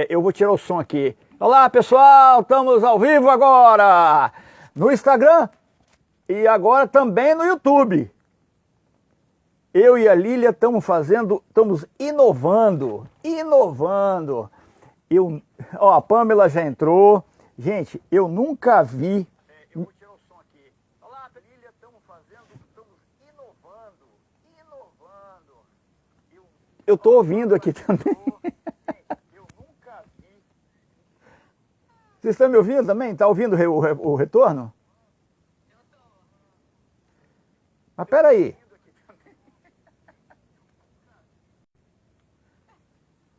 Eu vou tirar o som aqui. Olá, pessoal, estamos ao vivo agora no Instagram e agora também no YouTube. Eu e a Lília estamos inovando. A Pamela já entrou. Gente, eu nunca vi. Eu vou tirar o som aqui. Olá, Lília, estamos inovando. Eu estou ouvindo aqui também. Vocês estão me ouvindo também? Está ouvindo o retorno? Mas peraí.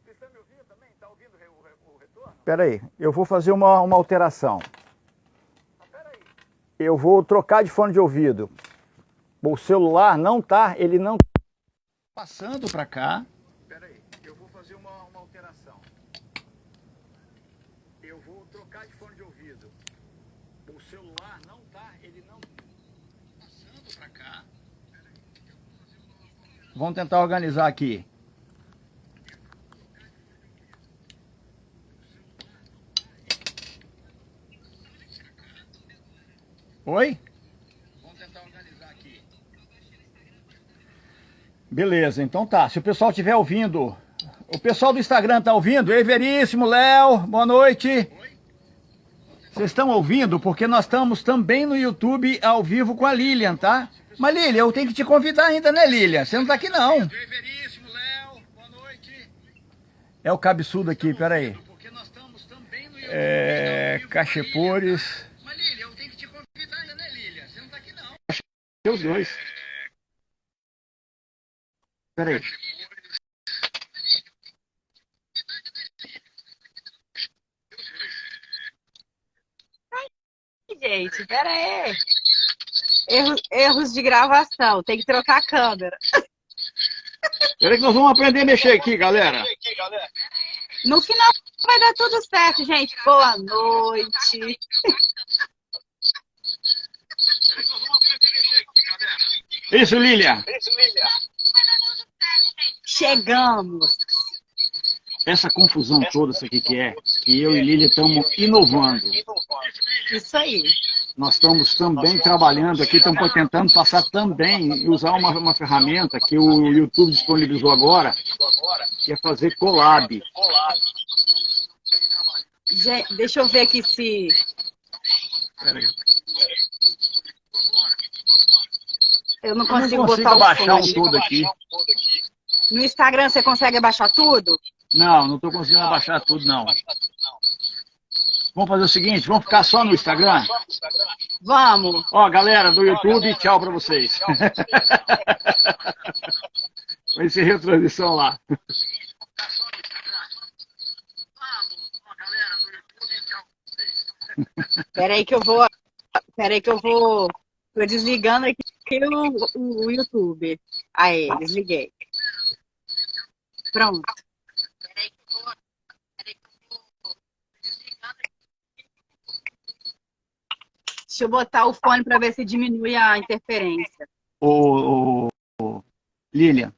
Vocês estão me ouvindo também? Está ouvindo o retorno? Peraí, eu vou fazer uma alteração. Eu vou trocar de fone de ouvido. O celular não está, ele não está passando para cá. Peraí, eu vou fazer uma alteração. Eu vou trocar de fone de ouvido. O celular não tá, ele não passando para cá. Vamos tentar organizar aqui. Oi? Vamos tentar organizar aqui. Beleza, então tá. Se o pessoal estiver ouvindo, o pessoal do Instagram tá ouvindo? Ei, Veríssimo, Léo, boa noite. Oi? Vocês estão ouvindo? Porque nós estamos também no YouTube ao vivo com a Lilian, tá? Mas Lilian, eu tenho que te convidar ainda, né, Lilian? Você não tá aqui não. Ei, Veríssimo, Léo, boa noite. É o cabeçudo aqui, peraí. Cachepores. Mas Lilian, eu tenho que te convidar ainda, né, Lilian? Você não tá aqui não. Os dois. Peraí. Gente, pera aí. Erros de gravação, tem que trocar a câmera. Peraí que nós vamos aprender a mexer aqui, galera. No final vai dar tudo certo, gente. Boa noite. Isso, Lilian. Chegamos. Essa confusão toda, isso aqui que é, que eu e Lilian estamos inovando. Isso aí. Nós estamos também trabalhando aqui, estamos tentando passar também e usar uma ferramenta que o YouTube disponibilizou agora, que é fazer collab. Gente, deixa eu ver aqui se... Peraí. Eu não consigo botar abaixar um todo aqui. No Instagram você consegue abaixar tudo? Não estou conseguindo abaixar tudo, não. Vamos fazer o seguinte, vamos ficar só no Instagram? Vamos. Ó, galera do YouTube, tchau pra vocês. Vai ser a transição lá. Peraí que eu vou... Tô desligando aqui o YouTube. Aí, desliguei. Pronto. Deixa eu botar o fone para ver se diminui a interferência. Lilian.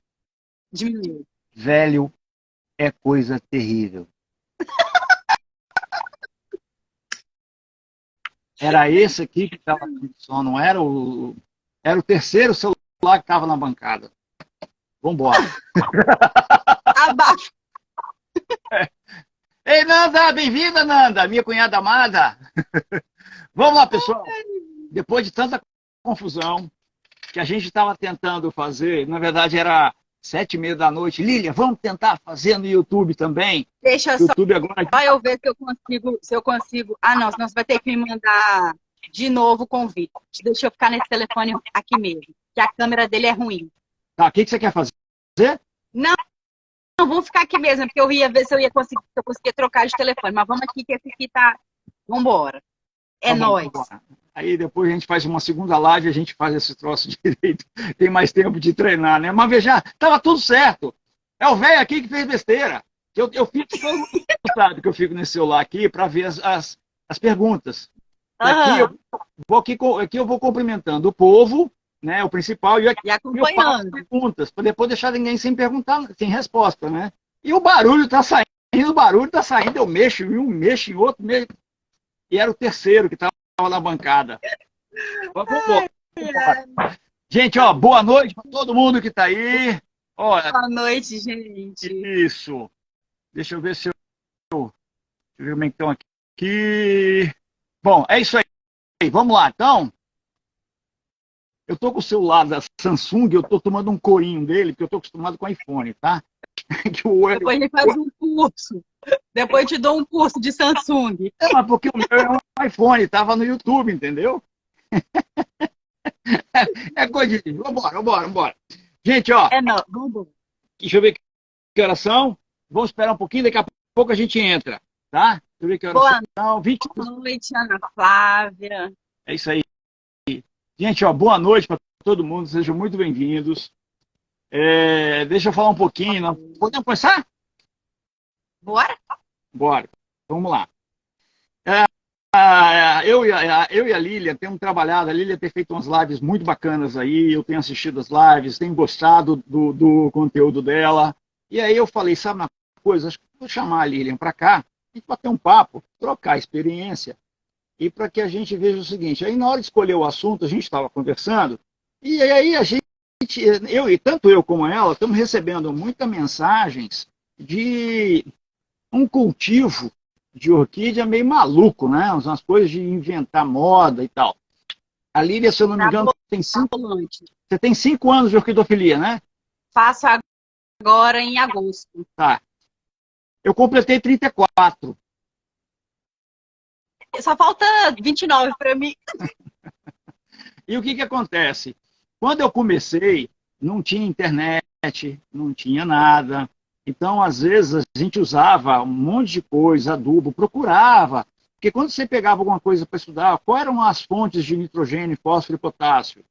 Diminui. Velho é coisa terrível. Era esse aqui que estava com som, não era o... Era o terceiro celular que estava na bancada. Vambora. Abaixa. Ei, Nanda, bem-vinda, Nanda, minha cunhada amada. Vamos lá, pessoal. Depois de tanta confusão que a gente estava tentando fazer, na verdade era 7h30 da noite. Lilian, vamos tentar fazer no YouTube também? Deixa YouTube só agora... eu ver se eu consigo. Ah, não, senão você vai ter que me mandar de novo o convite. Deixa eu ficar nesse telefone aqui mesmo, que a câmera dele é ruim. Tá, o que você quer fazer? Não, vamos ficar aqui mesmo, porque eu ia ver se eu conseguia trocar de telefone. Mas vamos aqui, que esse aqui tá... Vambora. É tá nóis. Aí depois a gente faz uma segunda live e a gente faz esse troço direito. Tem mais tempo de treinar, né? Mas veja, tava tudo certo. É o velho aqui que fez besteira. Eu fico, todo mundo sabe que eu fico nesse celular aqui para ver as perguntas. Aqui eu vou cumprimentando o povo, né? O principal, e acompanhando. Perguntas, para depois deixar ninguém sem perguntar, sem resposta, né? E o barulho tá saindo o barulho tá saindo, eu mexo em um, mexo em outro, mexo. E era o terceiro que estava na bancada. Mas vambora. Gente, ó, boa noite para todo mundo que está aí. Olha, Boa noite, gente. isso. Deixa eu ver se eu... Deixa eu ver como é que estão aqui. Bom, é isso aí. Vamos lá, então. Eu tô com o celular da Samsung, eu tô tomando um corinho dele, porque eu tô acostumado com iPhone, tá? Depois a gente faz um curso. Depois eu te dou um curso de Samsung. É, mas porque o meu é um iPhone, tava no YouTube, entendeu? É coisa de... Vambora. Gente, ó. É, não, vamos. Deixa eu ver que horas são. Vamos esperar um pouquinho, daqui a pouco a gente entra, tá? Deixa eu ver que horas são. 20... Boa noite, Ana Flávia. É isso aí. Gente, ó, boa noite para todo mundo, sejam muito bem-vindos. Deixa eu falar um pouquinho. Podemos começar? Bora? Bora. Vamos lá. Eu e a Lília temos trabalhado, a Lília tem feito umas lives muito bacanas aí, eu tenho assistido as lives, tenho gostado do conteúdo dela. E aí eu falei, sabe uma coisa, acho que vou chamar a Lília para cá, a gente bater um papo, trocar experiência, e para que a gente veja o seguinte, aí na hora de escolher o assunto, a gente estava conversando, e aí a gente, tanto eu como ela, estamos recebendo muitas mensagens de um cultivo de orquídea meio maluco, né? Umas coisas de inventar moda e tal. A Lília, se eu não me engano, você tem 5 anos de orquidofilia, né? Faço agora em agosto. Tá. Eu completei 34. Só falta 29 para mim. E o que acontece? Quando eu comecei, não tinha internet, não tinha nada. Então, às vezes, a gente usava um monte de coisa, adubo, procurava. Porque quando você pegava alguma coisa para estudar, quais eram as fontes de nitrogênio, fósforo e potássio?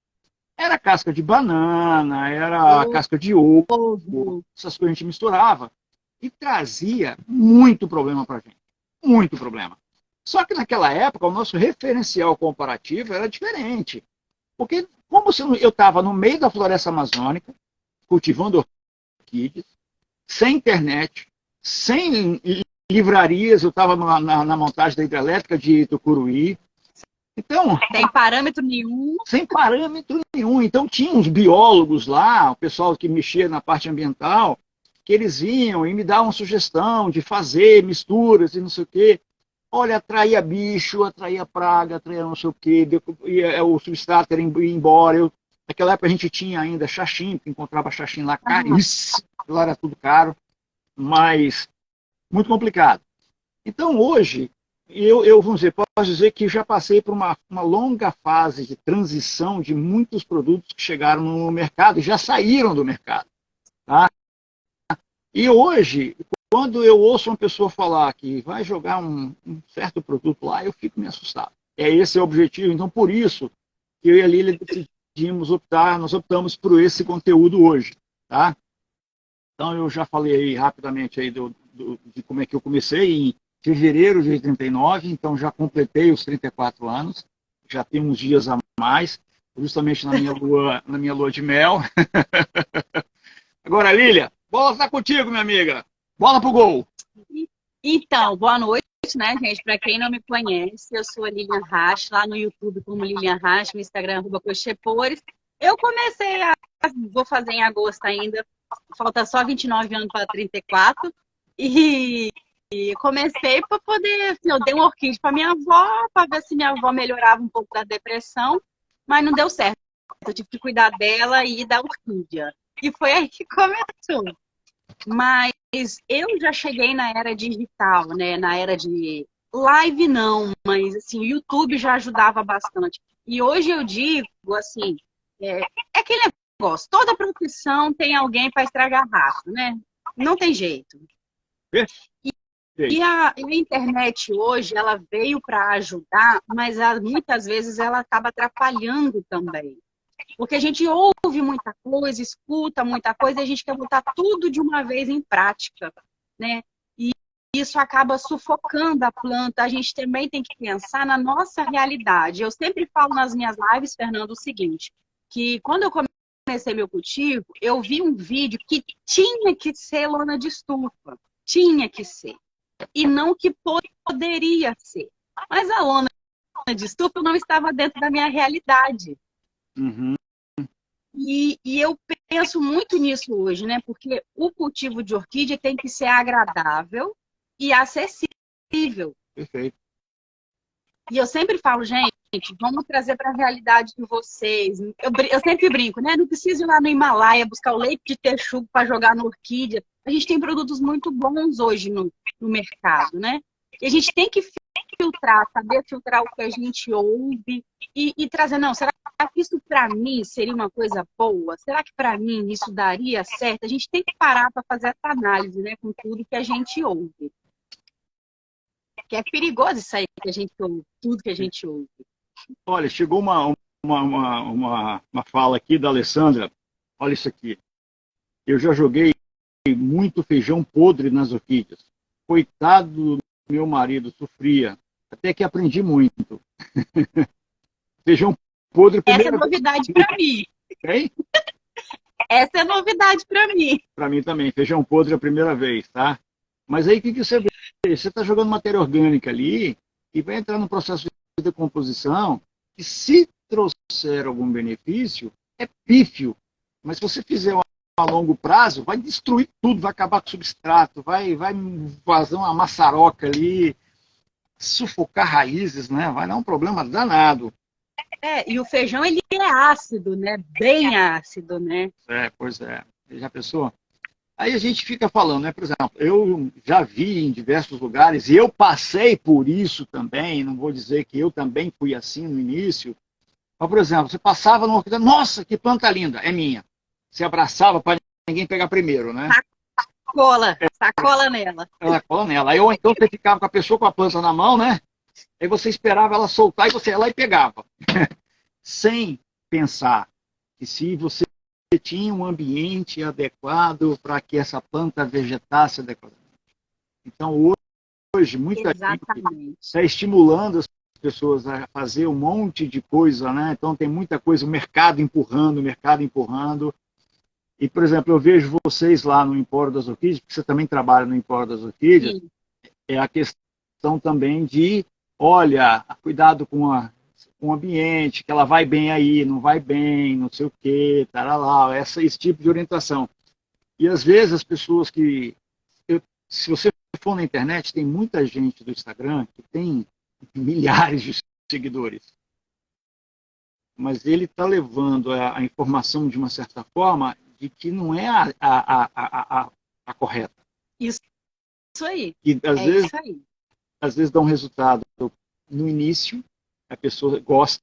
Era casca de banana, era casca de ovo, essas coisas a gente misturava. E trazia muito problema para a gente. Muito problema. Só que naquela época, o nosso referencial comparativo era diferente. Porque, como eu estava no meio da floresta amazônica, cultivando orquídeas, sem internet, sem livrarias, eu estava na montagem da hidrelétrica de Tucuruí. Então, sem parâmetro nenhum. Sem parâmetro nenhum. Então, tinha uns biólogos lá, o pessoal que mexia na parte ambiental, que eles vinham e me davam sugestão de fazer misturas e não sei o quê. Olha, atraía bicho, atraía praga, atraía não sei o quê, o substrato era ir embora. Naquela época a gente tinha ainda xaxim, encontrava xaxim lá caríssimo, lá era tudo caro, mas muito complicado. Então hoje, vamos dizer, posso dizer que já passei por uma longa fase de transição de muitos produtos que chegaram no mercado e já saíram do mercado. Tá? E hoje, quando eu ouço uma pessoa falar que vai jogar um certo produto lá, eu fico meio assustado. Esse é o objetivo, então por isso que eu e a Lília nós optamos por esse conteúdo hoje, tá? Então eu já falei aí rapidamente aí de como é que eu comecei em fevereiro de 89, então já completei os 34 anos, já tenho uns dias a mais, justamente na minha lua de mel. Agora, Lília, bola está contigo, minha amiga. Bola pro gol. Então, boa noite, né, gente? Para quem não me conhece, eu sou a Lilian Rasch, lá no YouTube como Lilian Rasch, no Instagram, @crochêpores. Eu comecei vou fazer em agosto ainda, falta só 29 anos para 34, e comecei para poder, assim, eu dei uma orquídea para minha avó, para ver se minha avó melhorava um pouco da depressão, mas não deu certo. Eu tive que cuidar dela e da orquídea. E foi aí que começou. Mas eu já cheguei na era digital, né? Na era de live não, mas assim, o YouTube já ajudava bastante. E hoje eu digo assim, é aquele negócio, toda profissão tem alguém para estragar rato, né? Não tem jeito. E a internet hoje, ela veio para ajudar, mas muitas vezes ela acaba atrapalhando também. Porque a gente ouve muita coisa, escuta muita coisa, e a gente quer botar tudo de uma vez em prática, né? E isso acaba sufocando a planta. A gente também tem que pensar na nossa realidade. Eu sempre falo nas minhas lives, Fernando, o seguinte, que quando eu comecei meu cultivo, eu vi um vídeo que tinha que ser lona de estufa. Tinha que ser. e não o que poderia ser. Mas a lona de estufa não estava dentro da minha realidade. Uhum. E eu penso muito nisso hoje, né? Porque o cultivo de orquídea tem que ser agradável e acessível. Perfeito. E eu sempre falo, gente, vamos trazer para a realidade de vocês. Eu sempre brinco, né? Não precisa ir lá no Himalaia buscar o leite de texugo para jogar na orquídea. A gente tem produtos muito bons hoje no mercado, né? E a gente tem que filtrar, saber filtrar o que a gente ouve e trazer, não, será que isso para mim seria uma coisa boa? Será que para mim isso daria certo? A gente tem que parar para fazer essa análise, né, com tudo que a gente ouve. Que é perigoso isso aí que a gente ouve, tudo que a gente ouve. Olha, chegou uma fala aqui da Alessandra. Olha isso aqui. Eu já joguei muito feijão podre nas orquídeas. Coitado do meu marido, sofria. Até que aprendi muito. Feijão podre Essa é primeiro. novidade para mim. Hein? Essa é novidade para mim. Para mim também. Feijão podre é a primeira vez, tá? Mas aí o que você vê? Você está jogando matéria orgânica ali e vai entrar num processo de decomposição que, se trouxer algum benefício, é pífio. Mas se você fizer a longo prazo, vai destruir tudo, vai acabar com o substrato, vai fazer uma maçaroca ali, sufocar raízes, né? Vai dar um problema danado. E o feijão, ele é ácido, né? Bem ácido, né? Pois é. Já pensou? Aí a gente fica falando, né? Por exemplo, eu já vi em diversos lugares, e eu passei por isso também, não vou dizer que eu também fui assim no início, mas, por exemplo, você passava numa orquídea, nossa, que planta linda, é minha. Você abraçava para ninguém pegar primeiro, né? Sacola nela. Ela cola nela. Aí, ou então você ficava com a pessoa com a planta na mão, né? Aí você esperava ela soltar e você ia lá e pegava. Sem pensar que se você tinha um ambiente adequado para que essa planta vegetasse adequadamente. Então, hoje, muita gente está estimulando as pessoas a fazer um monte de coisa, né? Então, tem muita coisa, o mercado empurrando. E, por exemplo, eu vejo vocês lá no Empório das Orquídeas, porque você também trabalha no Empório das Orquídeas, sim. É a questão também de, olha, cuidado com o ambiente, que ela vai bem aí, não vai bem, não sei o quê, taralá, esse tipo de orientação. E às vezes as pessoas se você for na internet, tem muita gente do Instagram que tem milhares de seguidores. Mas ele está levando a informação de uma certa forma de que não é a correta. Isso aí. E às vezes dá um resultado no início, a pessoa gosta,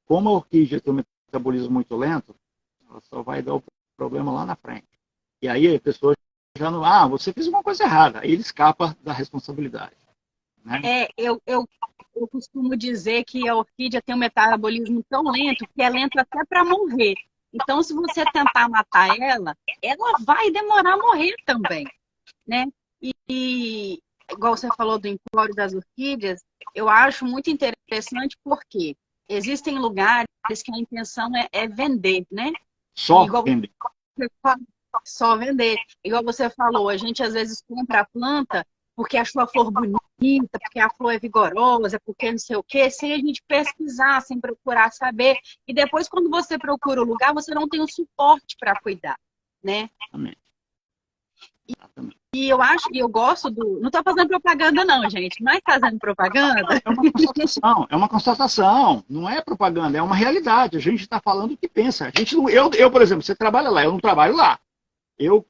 como a orquídea tem um metabolismo muito lento, ela só vai dar o problema lá na frente. E aí a pessoa já não, você fez uma coisa errada, aí ele escapa da responsabilidade. Né? Eu costumo dizer que a orquídea tem um metabolismo tão lento que é lento até para morrer. Então, se você tentar matar ela vai demorar a morrer também, né? E igual você falou do Empório das Orquídeas, eu acho muito interessante porque existem lugares que a intenção é vender, né? Só vender. Só vender. Igual você falou, a gente às vezes compra a planta porque achou a flor bonita, porque a flor é vigorosa, porque não sei o quê, sem a gente pesquisar, sem procurar saber. E depois, quando você procura o lugar, você não tem o suporte para cuidar, né? Exatamente. E eu gosto do... Não estou fazendo propaganda não, gente, mas fazendo propaganda... É uma constatação, não é propaganda, é uma realidade. A gente está falando o que pensa. A gente não, eu, por exemplo, você trabalha lá, eu não trabalho lá. Eu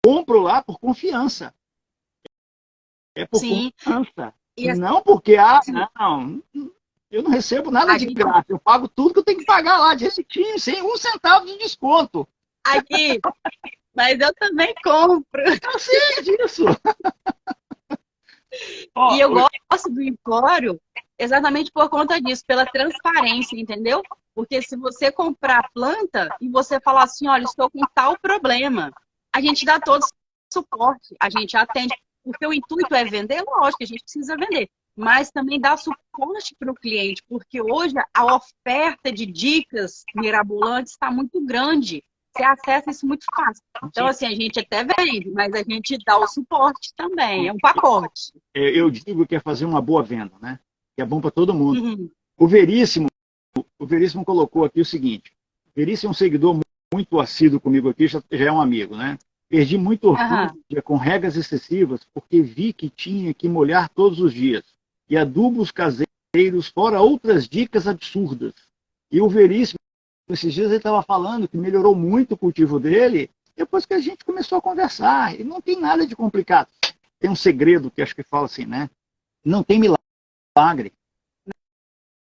compro lá por confiança. É por confiança. E não porque, não, eu não recebo nada de graça. Eu pago tudo que eu tenho que pagar lá, direitinho, sem 1 centavo de desconto. Aqui... Mas eu também compro. Eu sei disso. E eu gosto do Empório exatamente por conta disso, pela transparência, entendeu? Porque se você comprar a planta e você falar assim, olha, estou com tal problema, a gente dá todo o suporte, a gente atende. Porque o intuito é vender, lógico, a gente precisa vender. Mas também dá suporte para o cliente, porque hoje a oferta de dicas mirabolantes está muito grande. você acessa isso muito fácil. Então, assim, a gente até vende, mas a gente dá o suporte também, é um pacote. Eu digo que é fazer uma boa venda, né? Que é bom para todo mundo. Uhum. O Veríssimo colocou aqui o seguinte: o Veríssimo é um seguidor muito assíduo comigo aqui, já é um amigo, né? Perdi muito orquídea com regas excessivas porque vi que tinha que molhar todos os dias. E adubos caseiros, fora outras dicas absurdas. E o Veríssimo, esses dias ele estava falando que melhorou muito o cultivo dele depois que a gente começou a conversar. E não tem nada de complicado. Tem um segredo que acho que fala assim, né? Não tem milagre.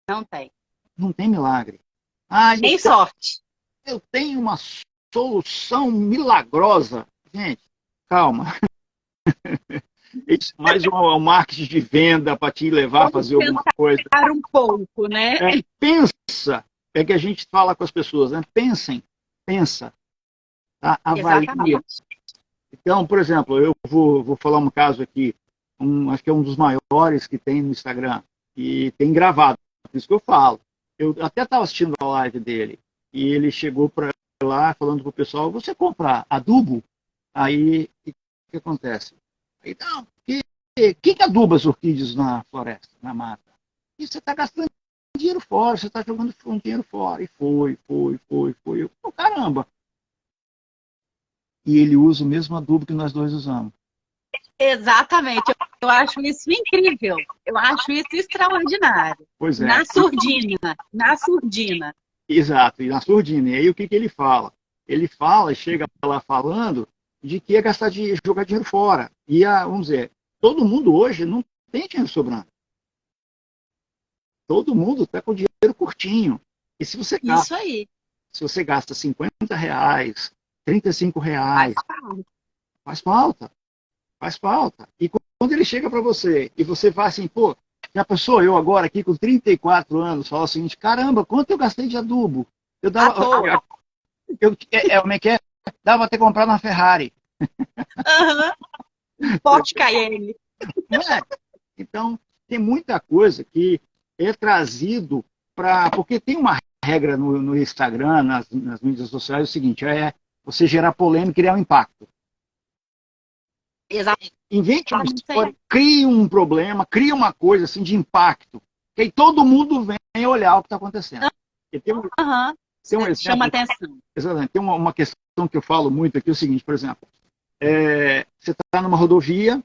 Não tem. Não tem milagre. Ah, nem sorte. Eu tenho uma solução milagrosa. Gente, calma. Isso é mais um marketing de venda para te levar a fazer alguma coisa. Um pouco, né? Pensa. É que a gente fala com as pessoas, né? Pensa. Tá? Avalia. Exatamente. Então, por exemplo, eu vou falar um caso aqui. Acho que é um dos maiores que tem no Instagram. E tem gravado. Por isso que eu falo. Eu até estava assistindo a live dele. E ele chegou para lá falando para o pessoal, você compra adubo? Aí, o que acontece? Aí, não, que aduba as orquídeas na floresta, na mata? E você está gastando dinheiro fora, você está jogando um dinheiro fora. E foi. Eu, caramba! E ele usa o mesmo adubo que nós dois usamos. Exatamente. Eu acho isso incrível. Eu acho isso extraordinário. Pois é. Na surdina. Exato, e na surdina. E aí o que ele fala? Ele chega lá falando de que ia jogar dinheiro fora. E, vamos dizer, todo mundo hoje não tem dinheiro sobrando. Todo mundo está com dinheiro curtinho. E se você gasta, isso aí. Se você gasta R$50, R$35, faz falta. Faz falta. E quando ele chega para você, e você fala assim, pô, já pensou eu agora aqui com 34 anos, falo o seguinte, caramba, quanto eu gastei de adubo? Eu dava... como é que é? Dava para ter comprado uma Ferrari. Porsche Cayenne. Então, tem muita coisa que é trazido para... Porque tem uma regra no Instagram, nas mídias sociais, é o seguinte, é você gerar polêmica e criar um impacto. Exato. Invente uma história, crie um problema, crie uma coisa assim de impacto, que aí todo mundo vem olhar o que está acontecendo. Tem um exemplo, chama atenção. Exatamente. Tem uma questão que eu falo muito aqui, é o seguinte, por exemplo, você está numa rodovia,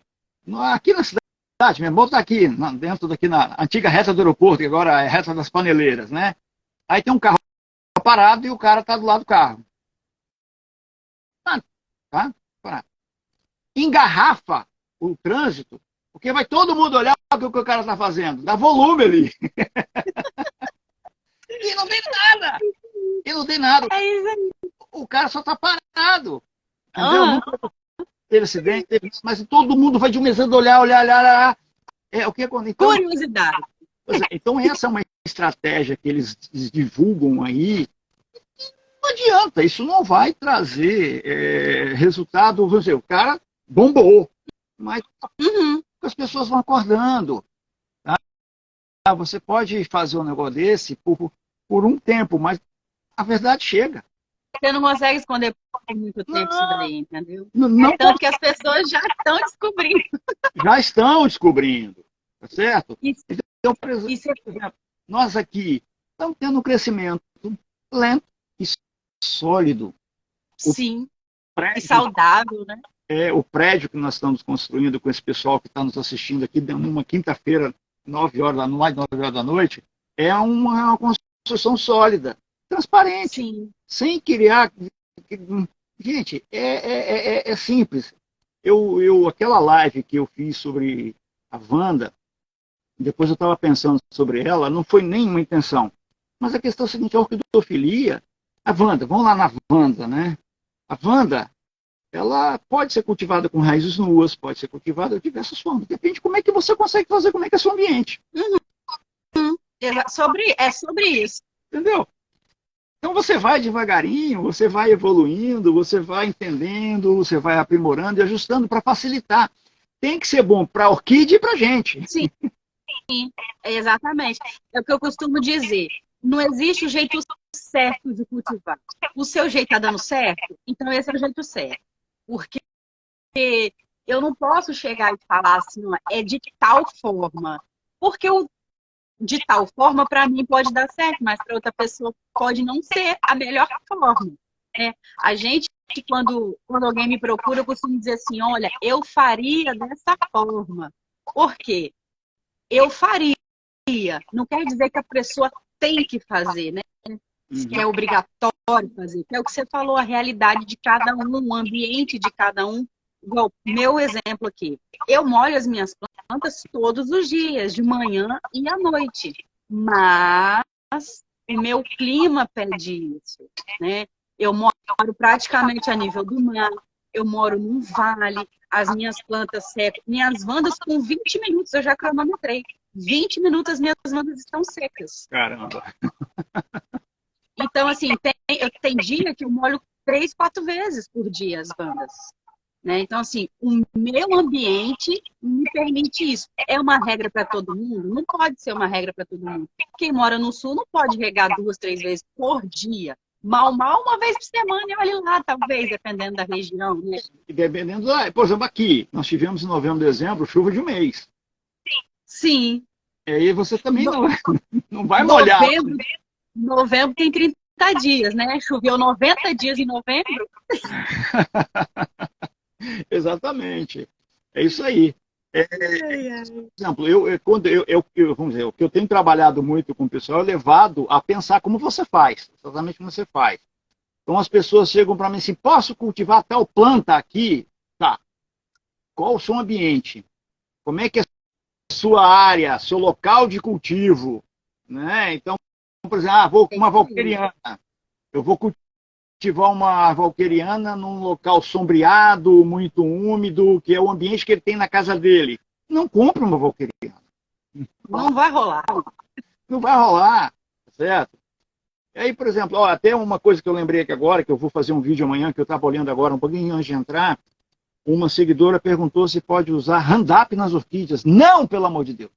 aqui na cidade mesmo, bota aqui, dentro daqui na antiga reta do aeroporto, que agora é reta das Paneleiras, né? Aí tem um carro parado e o cara está do lado do carro. Tá? Parado. Engarrafa o trânsito, porque vai todo mundo olhar o que o cara está fazendo. Dá volume ali. E não tem nada. É isso aí. O cara só está parado. Entendeu? Teve acidente, mas todo mundo vai de um mesmo olhar. O que acontece? Então, curiosidade. Então, essa é uma estratégia que eles divulgam aí. Não adianta, isso não vai trazer resultado. Vamos dizer, o cara bombou, mas as pessoas vão acordando. Tá? Você pode fazer um negócio desse por um tempo, mas a verdade chega. Você não consegue esconder por muito tempo isso daí, entendeu? Não, tanto que as pessoas já estão descobrindo. Já estão descobrindo, tá certo? Então, por exemplo, nós aqui estamos tendo um crescimento lento e sólido. Sim, e saudável, né? O prédio que nós estamos construindo com esse pessoal que está nos assistindo aqui, numa quinta-feira, 9 horas da noite, é uma construção sólida, transparente, sim, sem criar... Gente, é simples. Aquela live que eu fiz sobre a Wanda, depois eu estava pensando sobre ela, não foi nenhuma intenção. Mas a questão é a seguinte, a orquidofilia, a Wanda, vamos lá na Wanda, né? A Wanda, ela pode ser cultivada com raízes nuas, pode ser cultivada de diversas formas. Depende de como é que você consegue fazer, como é que é o seu ambiente. É sobre isso. Entendeu? Então você vai devagarinho, você vai evoluindo, você vai entendendo, você vai aprimorando e ajustando para facilitar. Tem que ser bom para a orquídea e para a gente. Sim, exatamente. É o que eu costumo dizer. Não existe o jeito certo de cultivar. O seu jeito está dando certo? Então esse é o jeito certo. Porque eu não posso chegar e falar assim, ó, é de tal forma. Porque o de tal forma, para mim, pode dar certo, mas para outra pessoa pode não ser a melhor forma. Né? A gente, quando alguém me procura, eu costumo dizer assim, olha, eu faria dessa forma. Por quê? Eu faria. Não quer dizer que a pessoa tem que fazer, né? Que é obrigatório fazer. Que é o que você falou, a realidade de cada um, o ambiente de cada um. Igual, meu exemplo aqui. Eu molho as minhas plantas todos os dias, de manhã e à noite. Mas o meu clima pede isso, né? Eu moro praticamente a nível do mar, eu moro num vale, as minhas plantas secam. Minhas vandas, com 20 minutos, eu já cronometrei. 20 minutos as minhas vandas estão secas. Caramba. Então, assim, tem dia que eu molho 3, 4 vezes por dia as vandas. Né? Então, assim, o meu ambiente me permite isso. É uma regra para todo mundo? Não pode ser uma regra para todo mundo. Quem mora no sul não pode regar 2, 3 vezes por dia. Mal, uma vez por semana, e olha lá, talvez, dependendo da região. Né? E dependendo, por exemplo, aqui, nós tivemos em novembro, dezembro, chuva de um mês. Sim. E aí você também não vai molhar. Novembro tem 30 dias, né? Choveu 90 dias em novembro. Exatamente. É isso aí. Por exemplo, vamos dizer, o que eu tenho trabalhado muito com o pessoal é levado a pensar como você faz, exatamente como você faz. Então as pessoas chegam para mim assim, posso cultivar tal planta aqui? Tá. Qual o seu ambiente? Como é que é a sua área, seu local de cultivo? Né? Então, por exemplo, vou com uma valqueriana. Eu vou cultivar uma valqueriana num local sombreado, muito úmido, que é o ambiente que ele tem na casa dele. Não compra uma valqueriana. Não vai rolar. Não vai rolar, certo? E aí, por exemplo, até uma coisa que eu lembrei aqui agora, que eu vou fazer um vídeo amanhã, que eu estava olhando agora, um pouquinho antes de entrar, uma seguidora perguntou se pode usar Roundup nas orquídeas. Não, pelo amor de Deus.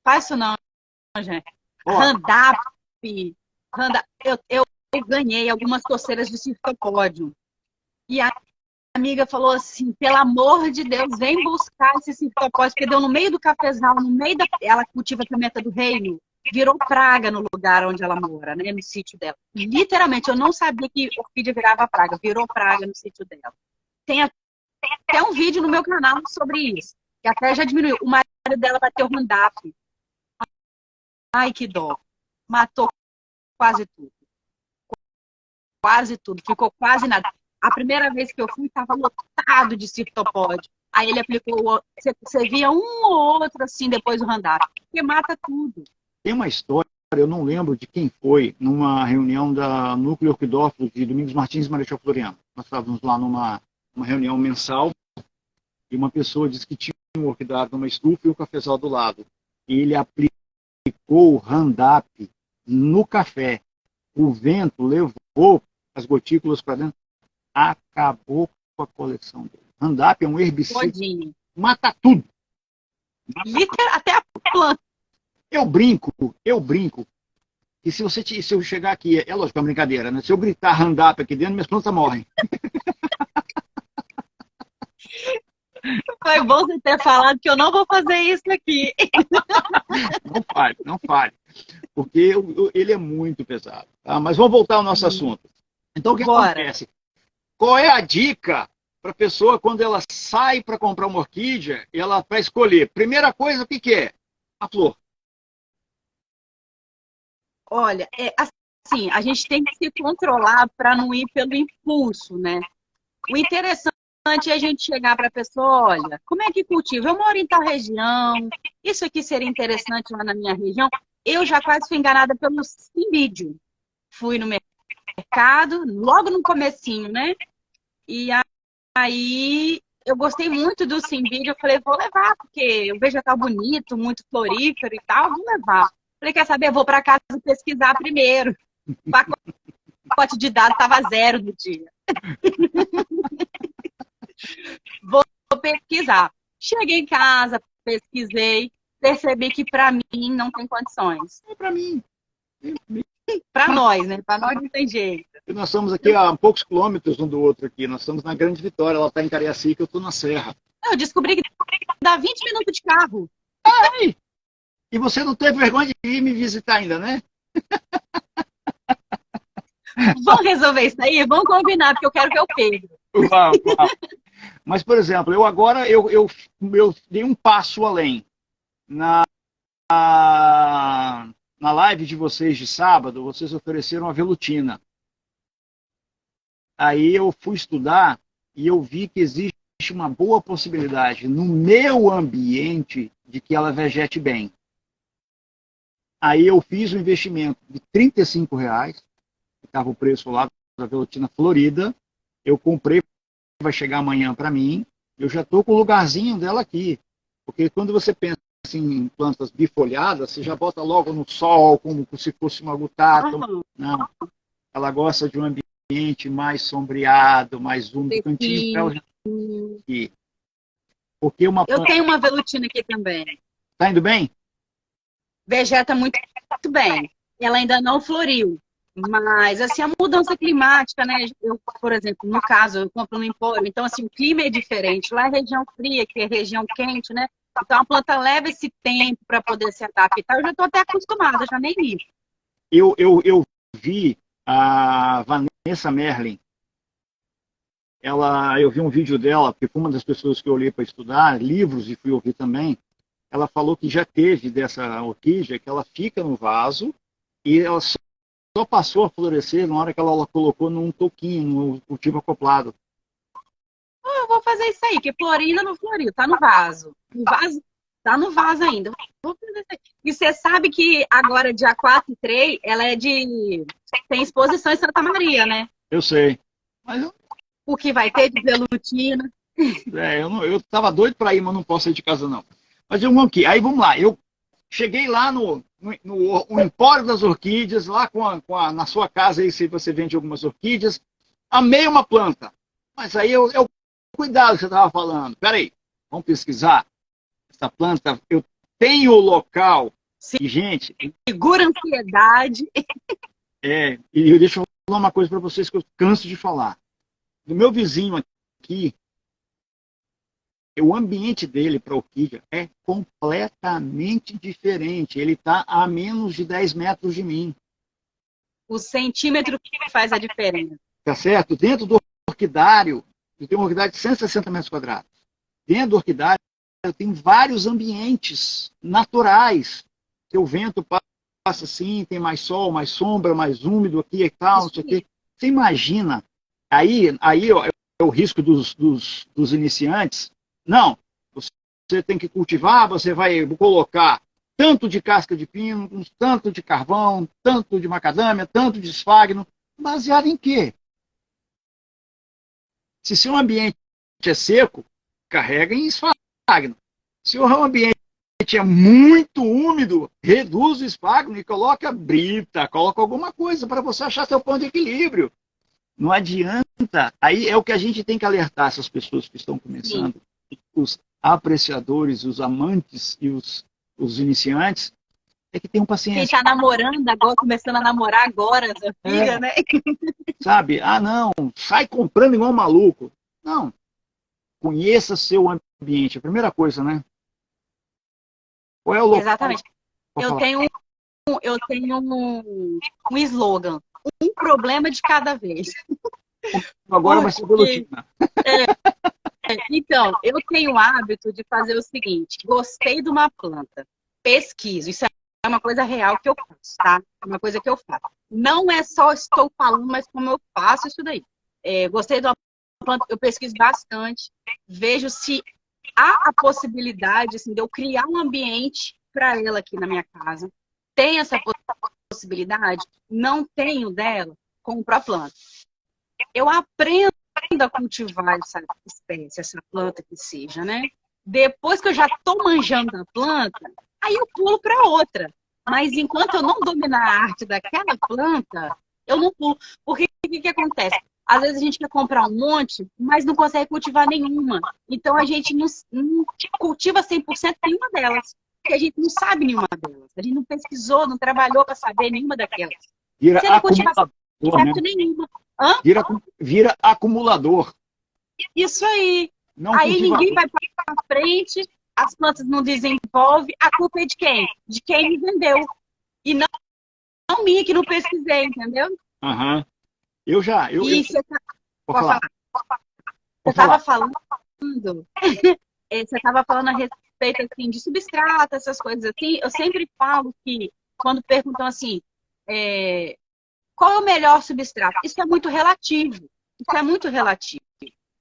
Faz isso não, gente. Roundup. Eu ganhei algumas coceiras de circopódio. E a amiga falou assim, pelo amor de Deus, vem buscar esse circopódio, porque deu no meio do cafezal, no meio da... Ela cultiva pimenta do reino, virou praga no lugar onde ela mora, né, no sítio dela. Literalmente, eu não sabia que orquídea virava praga, virou praga no sítio dela. Tem até um vídeo no meu canal sobre isso, que até já diminuiu. O marido dela bateu Roundup. Ai, que dó. Matou quase tudo. Quase tudo, ficou quase nada. A primeira vez que eu fui, estava lotado de cirtopódio. Aí ele aplicou, você via um ou outro assim depois do Roundup, porque mata tudo. Tem uma história, eu não lembro de quem foi, numa reunião da Núcleo Orquidófilo de Domingos Martins e Marechal Floriano. Nós estávamos lá numa reunião mensal e uma pessoa disse que tinha um orquidário numa estufa e o cafezal do lado. E ele aplicou o Roundup no café. O vento levou as gotículas para dentro, acabou com a coleção dele. Roundup é um herbicida, Todinho. Mata tudo. Até a planta. Eu brinco, que se eu chegar aqui, é lógico, é uma brincadeira, né? Se eu gritar Roundup aqui dentro, minhas plantas morrem. Foi bom você ter falado que eu não vou fazer isso aqui. Não fale. Porque ele é muito pesado. Tá? Mas vamos voltar ao nosso assunto. Então, o que acontece? Qual é a dica para a pessoa quando ela sai para comprar uma orquídea e ela vai escolher? Primeira coisa, o que é? A flor. Olha, assim, a gente tem que se controlar para não ir pelo impulso, né? O interessante é a gente chegar para a pessoa, olha, como é que cultiva? Eu moro em tal região, isso aqui seria interessante lá na minha região. Eu já quase fui enganada pelo Cimbidium. Fui no mercado, logo no comecinho, né? E aí eu gostei muito do Cimbidium, eu falei, vou levar, porque o vegetal bonito, muito florífero e tal, vou levar. Falei, quer saber? Eu vou para casa pesquisar primeiro. O pacote de dados estava 0 no dia. Vou pesquisar. Cheguei em casa, pesquisei, percebi que para mim não tem condições. É para mim. Para nós, né? Para nós não tem jeito. E nós estamos aqui a poucos quilômetros um do outro aqui. Nós estamos na Grande Vitória, ela está em Cariacica, eu estou na Serra. Eu descobri que dá 20 minutos de carro. Ai! E você não teve vergonha de vir me visitar ainda, né? Vamos resolver isso aí? Vamos combinar, porque eu quero ver o Pedro. Vamos, vamos. Mas, por exemplo, eu agora eu dei um passo além. Na live de vocês de sábado, vocês ofereceram a velutina. Aí eu fui estudar e eu vi que existe uma boa possibilidade no meu ambiente de que ela vegete bem. Aí eu fiz um investimento de R$ 35, que estava o preço lá da velutina florida. Eu comprei, vai chegar amanhã para mim. Eu já estou com o lugarzinho dela aqui. Porque quando você pensa em plantas bifolhadas, você já bota logo no sol, como se fosse uma gutata. Não. Ela gosta de um ambiente mais sombreado, mais úmido. Cantinho para ela aqui. Porque uma planta... Eu tenho uma velutina aqui também. Tá indo bem? Vegeta muito bem. Ela ainda não floriu. Mas, assim, a mudança climática, né? Eu, por exemplo, no caso, eu compro no Empório. Então, assim, o clima é diferente. Lá é região fria, que é região quente, né? Então, a planta leva esse tempo para poder se adaptar. Eu já estou até acostumada, já nem vi. Eu vi a Vanessa Merlin. Eu vi um vídeo dela, porque foi uma das pessoas que eu olhei para estudar, livros, e fui ouvir também. Ela falou que já teve dessa orquídea, que ela fica no vaso e ela só passou a florescer na hora que ela colocou num toquinho, no cultivo acoplado. Eu vou fazer isso aí, que Florinda não floriu, tá no vaso. O vaso tá no vaso ainda. Vou fazer isso aí. E você sabe que agora, dia 4 e 3, ela é de... Tem exposição em Santa Maria, né? Eu sei. Mas O que vai ter de velutina. Eu tava doido para ir, mas não posso sair de casa, não. Mas vamos aqui. Aí vamos lá. Eu cheguei lá no Empório das Orquídeas, lá na sua casa, aí, se você vende algumas orquídeas. Amei uma planta. Mas aí cuidado que você estava falando. Peraí, vamos pesquisar. Essa planta, eu tenho o local. Sim. E, gente... Segura a ansiedade. E deixa eu falar uma coisa para vocês que eu canso de falar. Do meu vizinho aqui, o ambiente dele para orquídea é completamente diferente. Ele está a menos de 10 metros de mim. O centímetro que faz a diferença. Tá certo? Dentro do orquidário, eu tenho uma orquidária de 160 metros quadrados. Dentro do orquidário, eu tenho vários ambientes naturais. Que o vento passa assim, tem mais sol, mais sombra, mais úmido aqui e tal, não sei o quê. Você imagina, aí é o risco dos iniciantes. Não, você tem que cultivar, você vai colocar tanto de casca de pino, tanto de carvão, tanto de macadâmia, tanto de esfagno, baseado em quê? Se seu ambiente é seco, carrega em esfagno. Se o ambiente é muito úmido, reduz o esfagno e coloca brita, coloca alguma coisa para você achar seu ponto de equilíbrio. Não adianta. Aí é o que a gente tem que alertar essas pessoas que estão começando. Sim. Os apreciadores, os amantes e os iniciantes, é que tenham paciência. Quem está namorando agora, começando a namorar agora, sua filha, né? Sabe? Não, sai comprando igual um maluco. Não. Conheça seu ambiente. A primeira coisa, né? Qual é o local? Exatamente. Eu tenho um slogan. Um problema de cada vez. Agora vai ser velutina. Então, eu tenho o hábito de fazer o seguinte. Gostei de uma planta. Pesquiso. Isso é uma coisa real que eu faço, tá? É uma coisa que eu faço. Não é só estou falando, mas como eu faço isso daí. Gostei de uma planta, eu pesquiso bastante. Vejo se há a possibilidade assim, de eu criar um ambiente para ela aqui na minha casa. Tem essa possibilidade? Não tenho dela? Compro a planta. Eu aprendo a cultivar essa espécie, essa planta que seja, né? Depois que eu já estou manjando a planta, aí eu pulo para outra. Mas enquanto eu não dominar a arte daquela planta, eu não pulo. Porque o que acontece? Às vezes a gente quer comprar um monte, mas não consegue cultivar nenhuma. Então a gente não cultiva 100% nenhuma delas. Porque a gente não sabe nenhuma delas. A gente não pesquisou, não trabalhou para saber nenhuma daquelas. Vira Você não cultiva acumulador, né? certo nenhuma. Hã? Vira acumulador. Isso aí. Não Aí cultivador. ninguém vai para frente, as plantas não desenvolvem. A culpa é de quem? De quem me vendeu. E não minha, que não pesquisei, entendeu? Aham. Eu já. E você Pode falar. Você estava falando, você estava falando a respeito assim, de substrato, essas coisas assim. Eu sempre falo que, quando perguntam assim, qual é o melhor substrato? Isso é muito relativo. Isso é muito relativo.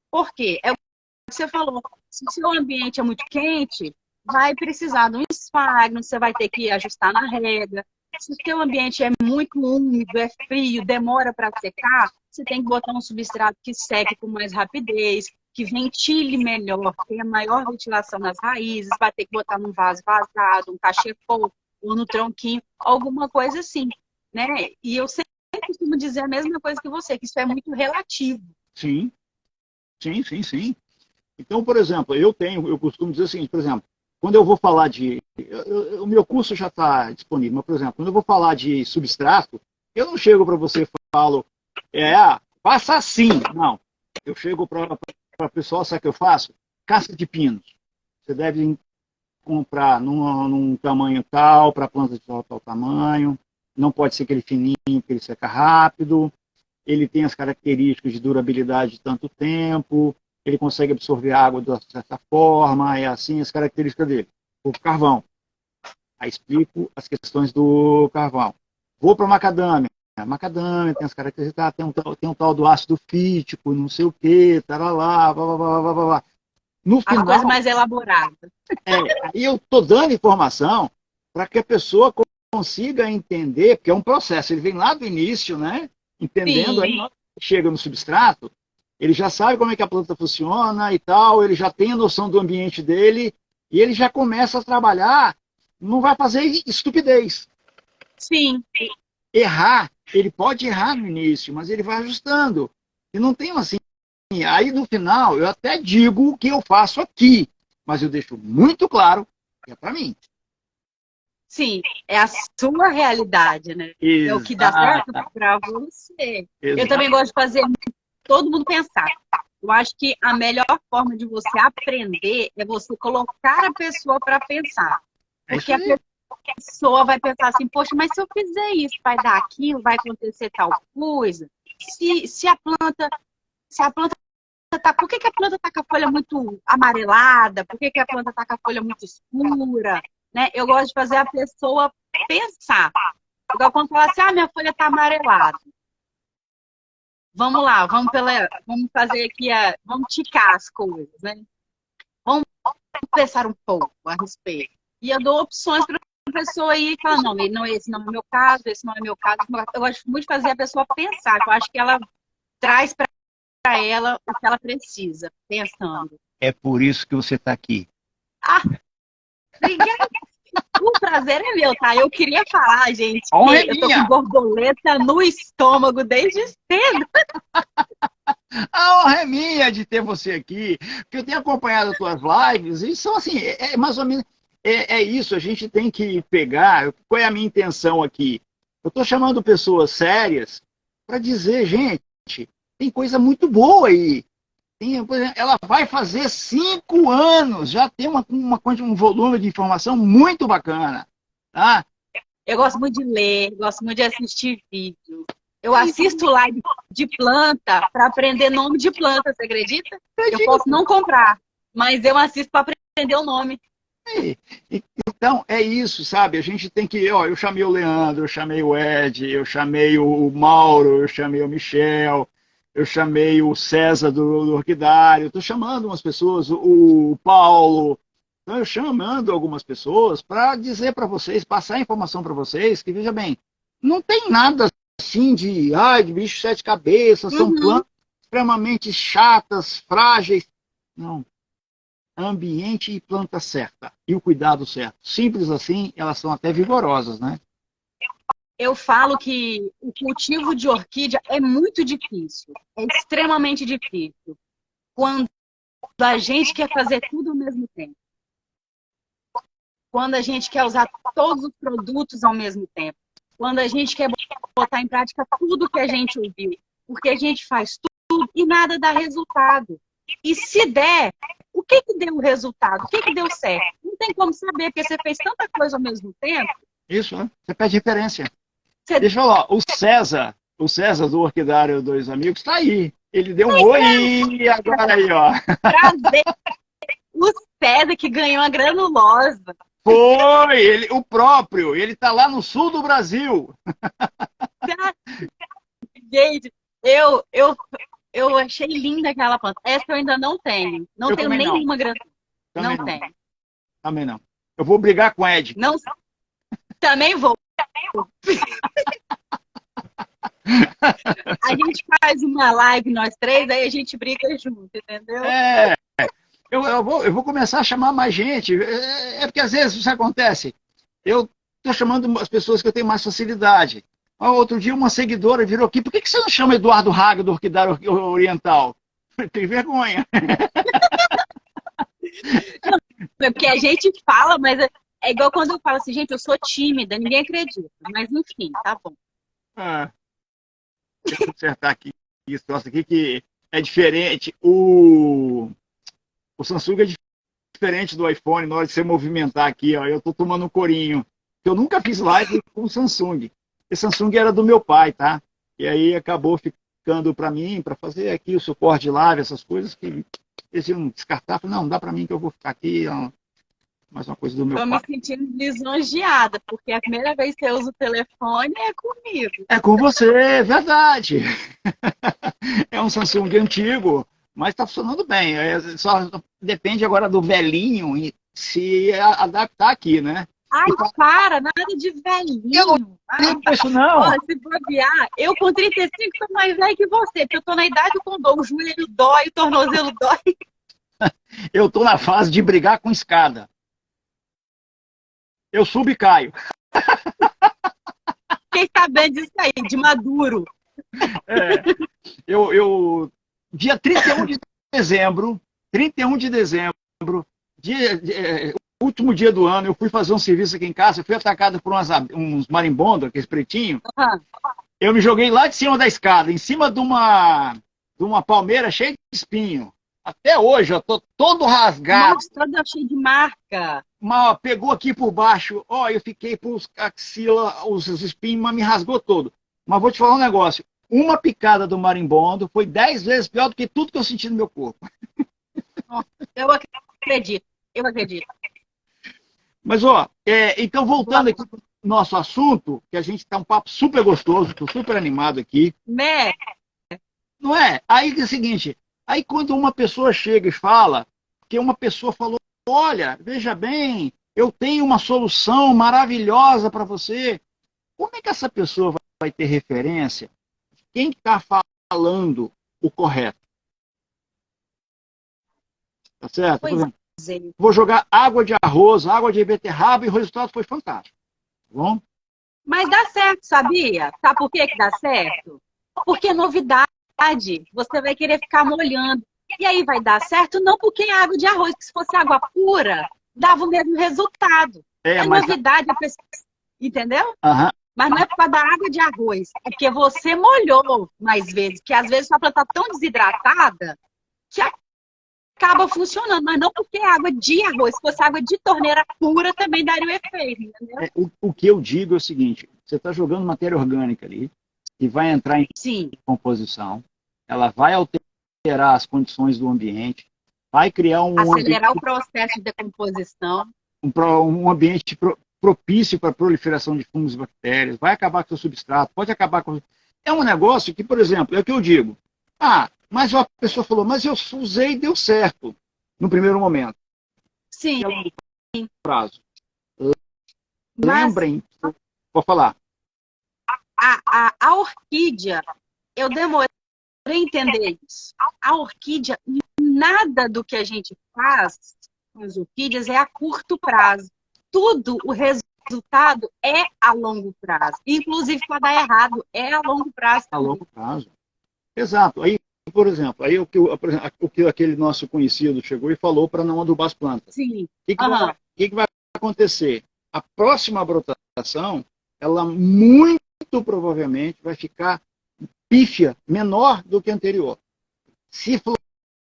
Por quê? É o que você falou. Se o seu ambiente é muito quente, vai precisar de um esfagno, você vai ter que ajustar na rega. Se o seu ambiente é muito úmido, é frio, demora para secar, você tem que botar um substrato que seque com mais rapidez, que ventile melhor, tenha maior ventilação nas raízes, vai ter que botar num vaso vazado, um cachepô, ou no tronquinho, alguma coisa assim, né? E eu sempre costumo dizer a mesma coisa que você, que isso é muito relativo. Sim, sim, sim, sim. Então, por exemplo, eu costumo dizer o seguinte, por exemplo, quando eu vou falar o meu curso já está disponível, mas, por exemplo, quando eu vou falar de substrato, eu não chego para você e falo, faça assim. Não. Eu chego para o pessoal, sabe o que eu faço? Casca de pinos. Você deve comprar num tamanho tal, para planta de tal tamanho. Não pode ser aquele fininho, porque ele seca rápido. Ele tem as características de durabilidade de tanto tempo. Ele consegue absorver água de uma certa forma, é assim as características dele. O carvão. Aí explico as questões do carvão. Vou para a macadâmia. A macadâmia tem as características, tem um tal do ácido fítico, não sei o quê, taralá, blá, blá, blá, blá, blá. No final, a coisa mais elaborada. Aí eu estou dando informação para que a pessoa consiga entender, porque é um processo, ele vem lá do início, né? Entendendo, aí chega no substrato, ele já sabe como é que a planta funciona e tal, ele já tem a noção do ambiente dele, e ele já começa a trabalhar, não vai fazer estupidez. Sim. Errar, ele pode errar no início, mas ele vai ajustando. E não tem assim. Aí no final, eu até digo o que eu faço aqui, mas eu deixo muito claro que é para mim. Sim, é a sua realidade, né? Exato. É o que dá certo para você. Exato. Eu também gosto de fazer todo mundo pensar. Eu acho que a melhor forma de você aprender é você colocar a pessoa para pensar. Porque a pessoa vai pensar assim, poxa, mas se eu fizer isso, vai dar aquilo, vai acontecer tal coisa. Se a planta tá, por que a planta está com a folha muito amarelada? Por que a planta está com a folha muito escura? Né? Eu gosto de fazer a pessoa pensar. Igual quando fala assim, minha folha está amarelada. Vamos lá, vamos fazer aqui, vamos ticar as coisas, né? Vamos pensar um pouco a respeito. E eu dou opções para a pessoa ir e falar, não, esse não é meu caso, esse não é meu caso. Eu gosto muito de fazer a pessoa pensar, eu acho que ela traz para ela o que ela precisa, pensando. É por isso que você está aqui. Obrigada. O prazer é meu, tá? Eu queria falar, gente, que eu tô com borboleta no estômago desde cedo. A honra é minha de ter você aqui, porque eu tenho acompanhado as tuas lives e são assim, mais ou menos, isso, a gente tem que pegar, qual é a minha intenção aqui? Eu estou chamando pessoas sérias para dizer, gente, tem coisa muito boa aí. Ela vai fazer 5 anos, já tem um volume de informação muito bacana. Tá? Eu gosto muito de ler, gosto muito de assistir vídeo. Eu assisto live de planta para aprender nome de planta, você acredita? Eu posso não comprar, mas eu assisto para aprender o nome. Então, é isso, sabe? A gente tem que... eu chamei o Leandro, eu chamei o Ed, eu chamei o Mauro, eu chamei o Michel... Eu chamei o César do Orquidário, estou chamando umas pessoas, o Paulo. Então, eu chamando algumas pessoas para dizer para vocês, passar a informação para vocês, que, veja bem, não tem nada assim de bicho sete cabeças, são plantas extremamente chatas, frágeis. Não. Ambiente e planta certa. E o cuidado certo. Simples assim, elas são até vigorosas, né? Eu falo que o cultivo de orquídea é muito difícil, é extremamente difícil, quando a gente quer fazer tudo ao mesmo tempo. Quando a gente quer usar todos os produtos ao mesmo tempo. Quando a gente quer botar em prática tudo que a gente ouviu. Porque a gente faz tudo e nada dá resultado. E se der, o que deu o resultado? O que deu certo? Não tem como saber, porque você fez tanta coisa ao mesmo tempo. Isso, né? Você pede referência. Você... Deixa eu falar, o César do Orquidário Dois Amigos está aí. Ele deu um oi agora aí, ó. Prazer. O César que ganhou a granulosa. Foi, o próprio. Ele está lá no sul do Brasil. Gente, eu achei linda aquela planta. Essa eu ainda não tenho. Não tenho nem nenhuma granulosa. Não tenho. Também não. Eu vou brigar com o Ed. Não, também vou. A gente faz uma live, nós três, aí a gente briga junto, entendeu? Eu vou começar a chamar mais gente. É porque às vezes isso acontece. Eu estou chamando as pessoas que eu tenho mais facilidade. Outro dia uma seguidora virou aqui, por que você não chama Eduardo Haga do Orquidário Oriental? Tem vergonha. É porque a gente fala, mas é igual quando eu falo assim, gente, eu sou tímida, ninguém acredita. Mas enfim, tá bom. Deixa eu acertar aqui esse troço aqui que é diferente. O Samsung é diferente do iPhone na hora de você movimentar aqui, ó. Eu tô tomando um corinho. Eu nunca fiz live com o Samsung. Esse Samsung era do meu pai, tá? E aí acabou ficando para mim, para fazer aqui o suporte de live, essas coisas que eles iam descartar. Falei, não dá para mim que eu vou ficar aqui, ó. Mais uma coisa do meu pai. Tô me sentindo lisonjeada, porque a primeira vez que eu uso o telefone é comigo. É com você, é verdade. É um Samsung antigo, mas está funcionando bem. Só depende agora do velhinho se adaptar aqui, né? Ai, para, nada de velhinho. Eu não penso, não. Olha, se bobear, eu com 35 sou mais velho que você, porque eu tô na idade do condom, o joelho dói, o tornozelo dói. Eu tô na fase de brigar com escada. Eu subo e caio. Quem sabendo disso aí, de maduro. Dia 31 de dezembro, último dia do ano, eu fui fazer um serviço aqui em casa, eu fui atacado por uns marimbondos, aqueles pretinhos. Eu me joguei lá de cima da escada, em cima de uma palmeira cheia de espinho. Até hoje, eu tô todo rasgado. Nossa, todo cheio de marca. Mas pegou aqui por baixo, eu fiquei por axila, os espinhos, mas me rasgou todo. Mas vou te falar um negócio, uma picada do marimbondo foi 10 vezes pior do que tudo que eu senti no meu corpo. Eu acredito. Mas, então voltando aqui para o nosso assunto, que a gente está um papo super gostoso, estou super animado aqui. Né? Não é? Aí é o seguinte, aí quando uma pessoa chega e fala, que uma pessoa falou, olha, veja bem, eu tenho uma solução maravilhosa para você. Como é que essa pessoa vai ter referência de quem está falando o correto? Tá certo? Por exemplo, vou jogar água de arroz, água de beterraba e o resultado foi fantástico. Tá bom? Mas dá certo, sabia? Sabe por que dá certo? Porque é novidade. Você vai querer ficar molhando. E aí vai dar certo? Não porque é água de arroz, porque se fosse água pura, dava o mesmo resultado. É novidade, a pessoa... entendeu? Uhum. Mas não é por causa da água de arroz. É porque você molhou mais vezes. Que às vezes sua planta está tão desidratada que acaba funcionando. Mas não porque é água de arroz. Se fosse água de torneira pura, também daria o efeito. Entendeu? O que eu digo é o seguinte. Você está jogando matéria orgânica ali e vai entrar em composição. Ela vai alterar as condições do ambiente, vai criar acelerar o processo de decomposição, um ambiente propício para a proliferação de fungos e bactérias, vai acabar com o seu substrato, pode acabar com... É um negócio que, por exemplo, é o que eu digo. Mas a pessoa falou, mas eu usei e deu certo no primeiro momento. Sim. Prazo. Lembrem, vou falar. A orquídea, eu demorei a entender isso. A orquídea, nada do que a gente faz com as orquídeas é a curto prazo. Tudo, o resultado é a longo prazo. Inclusive, quando dá errado, é a longo prazo. A longo prazo. Exato. Aí, por exemplo, o que aquele nosso conhecido chegou e falou para não adubar as plantas. Sim. O que vai acontecer? A próxima brotação, ela muito muito provavelmente vai ficar pífia, menor do que a anterior. Se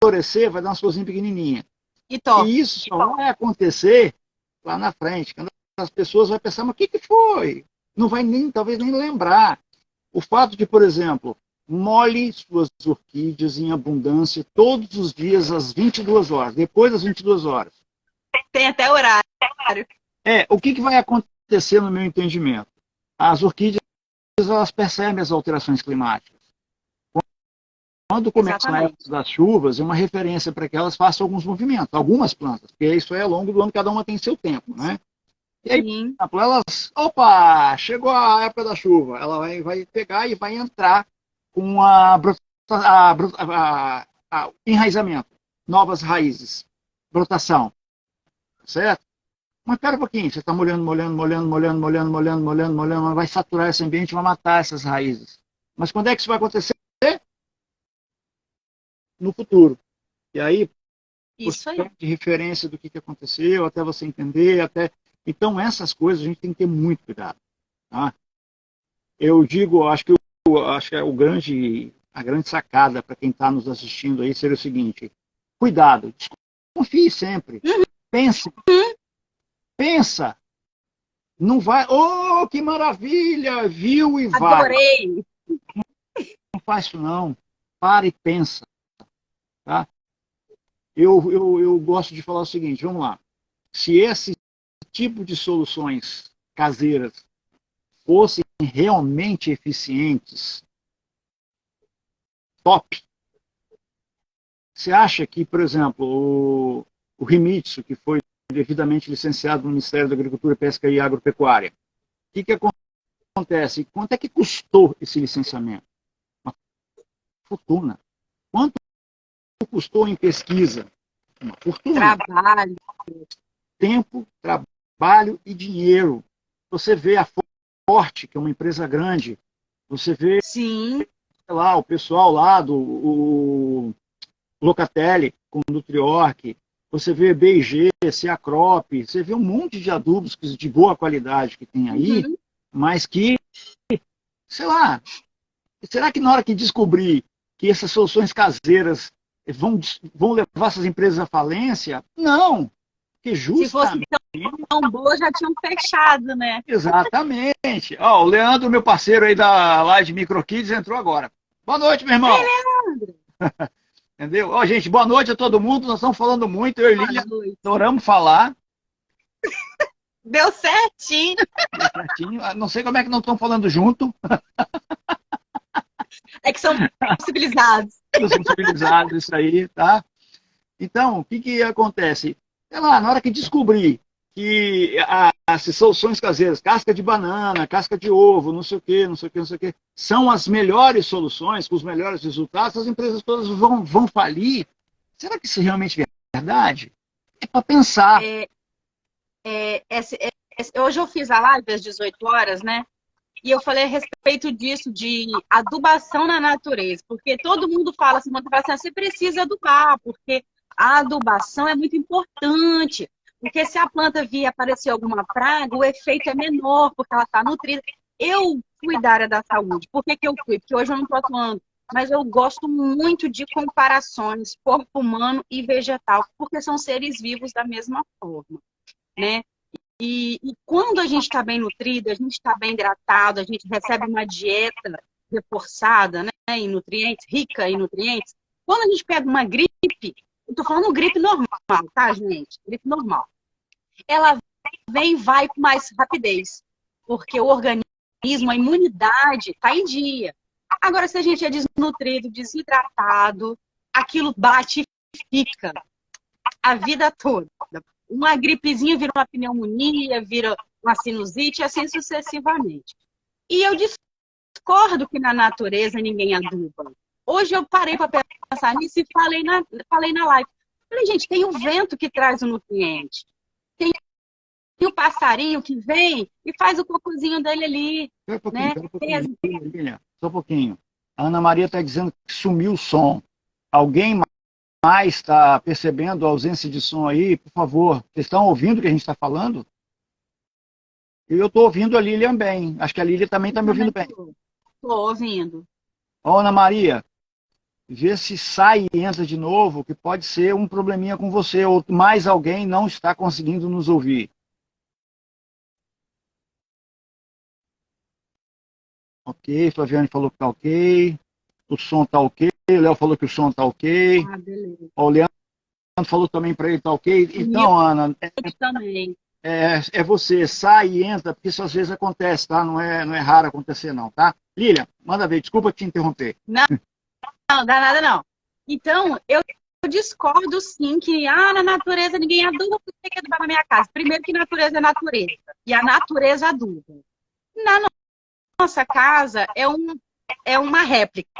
florescer, vai dar umas florzinhas pequenininhas. E isso só vai acontecer lá na frente, quando as pessoas vão pensar, mas o que foi? Não vai nem, talvez nem lembrar. O fato de, por exemplo, molhe suas orquídeas em abundância todos os dias às 22 horas, depois das 22 horas. Tem até horário. O que vai acontecer no meu entendimento? As orquídeas, elas percebem as alterações climáticas. Quando começa a época das chuvas, é uma referência para que elas façam alguns movimentos, algumas plantas, porque isso é ao longo do ano, cada uma tem seu tempo, né? E aí, por exemplo, elas, opa, chegou a época da chuva, ela vai pegar e vai entrar com enraizamento, novas raízes, brotação, certo? Mas espera um pouquinho, você está molhando, vai saturar esse ambiente, vai matar essas raízes. Mas quando é que isso vai acontecer? No futuro. E aí, você de referência do que aconteceu, até você entender, Então, essas coisas a gente tem que ter muito cuidado. Tá? Eu digo, acho que a grande sacada para quem está nos assistindo aí seria o seguinte: cuidado, desconfie sempre. Pensa. Não vai, oh, que maravilha, viu e vai. Adorei. Não faz isso não. Para e pensa. Tá? Eu gosto de falar o seguinte, vamos lá. Se esse tipo de soluções caseiras fossem realmente eficientes, top. Você acha que, por exemplo, o Himitsu, que foi devidamente licenciado no Ministério da Agricultura, Pesca e Agropecuária, o que acontece? Quanto é que custou esse licenciamento? Uma fortuna. Quanto custou em pesquisa? Uma fortuna. Trabalho. Tempo, trabalho e dinheiro. Você vê a Forte, que é uma empresa grande, você vê sei lá, o pessoal lá do Locatelli com o Nutriorg, você vê B&G, Ciacrop, você vê um monte de adubos de boa qualidade que tem aí, mas que, sei lá, será que na hora que descobrir que essas soluções caseiras vão levar essas empresas à falência? Não, porque justamente... Se fosse tão boa, já tinham fechado, né? Exatamente. Ó, o Leandro, meu parceiro aí da live Microkids, entrou agora. Boa noite, meu irmão. Ei, Leandro. Entendeu? Ó, gente, boa noite a todo mundo. Nós estamos falando muito. Eu e Lília adoramos falar. Deu certinho. Deu certinho. Não sei como é que não estão falando junto. É que são civilizados. São civilizados, isso aí, tá? Então, o que acontece? Sei lá, na hora que descobrir que as soluções caseiras, casca de banana, casca de ovo, não sei o quê, são as melhores soluções, com os melhores resultados, as empresas todas vão falir. Será que isso realmente é verdade? É para pensar. Hoje eu fiz a live às 18 horas, né? E eu falei a respeito disso, de adubação na natureza. Porque todo mundo fala assim, você precisa adubar, porque a adubação é muito importante. Porque se a planta vir aparecer alguma praga, o efeito é menor, porque ela está nutrida. Eu fui da área da saúde. Por que eu fui? Porque hoje eu não estou atuando. Mas eu gosto muito de comparações corpo humano e vegetal, porque são seres vivos da mesma forma, né? E quando a gente está bem nutrido, a gente está bem hidratado, a gente recebe uma dieta reforçada, né, em nutrientes, rica em nutrientes, quando a gente pega uma gripe, eu estou falando gripe normal, tá, gente? Gripe normal. Ela vem e vai com mais rapidez, porque o organismo, a imunidade está em dia. Agora, se a gente é desnutrido, desidratado, aquilo bate e fica a vida toda. Uma gripezinha vira uma pneumonia, vira uma sinusite, assim sucessivamente. E eu discordo que na natureza ninguém aduba. Hoje eu parei para pensar nisso e falei na live. Falei, gente, tem o vento que traz o nutriente. Tem o passarinho que vem e faz o cocôzinho dele ali. Só um pouquinho. A Ana Maria está dizendo que sumiu o som. Alguém mais está percebendo a ausência de som aí? Por favor, vocês estão ouvindo o que a gente está falando? Eu estou ouvindo a Lilian bem. Acho que a Lilian também está me ouvindo bem. Estou ouvindo. Ó, Ana Maria, vê se sai e entra de novo, que pode ser um probleminha com você, ou mais alguém não está conseguindo nos ouvir. Ok, Flaviane falou que está ok, o som está ok, o Léo falou que o som está ok, Ah, beleza. ó, o Leandro falou também para ele está ok. Então, Ana, Eu também. é você, sai e entra, porque isso às vezes acontece, tá? Não é raro acontecer não, tá? Lilian, manda ver, desculpa te interromper. Não, não dá nada não. Então, eu discordo sim que na natureza ninguém aduba, porque tem que adubar na minha casa. Primeiro que natureza é natureza, e a natureza aduba. Na nossa casa é uma réplica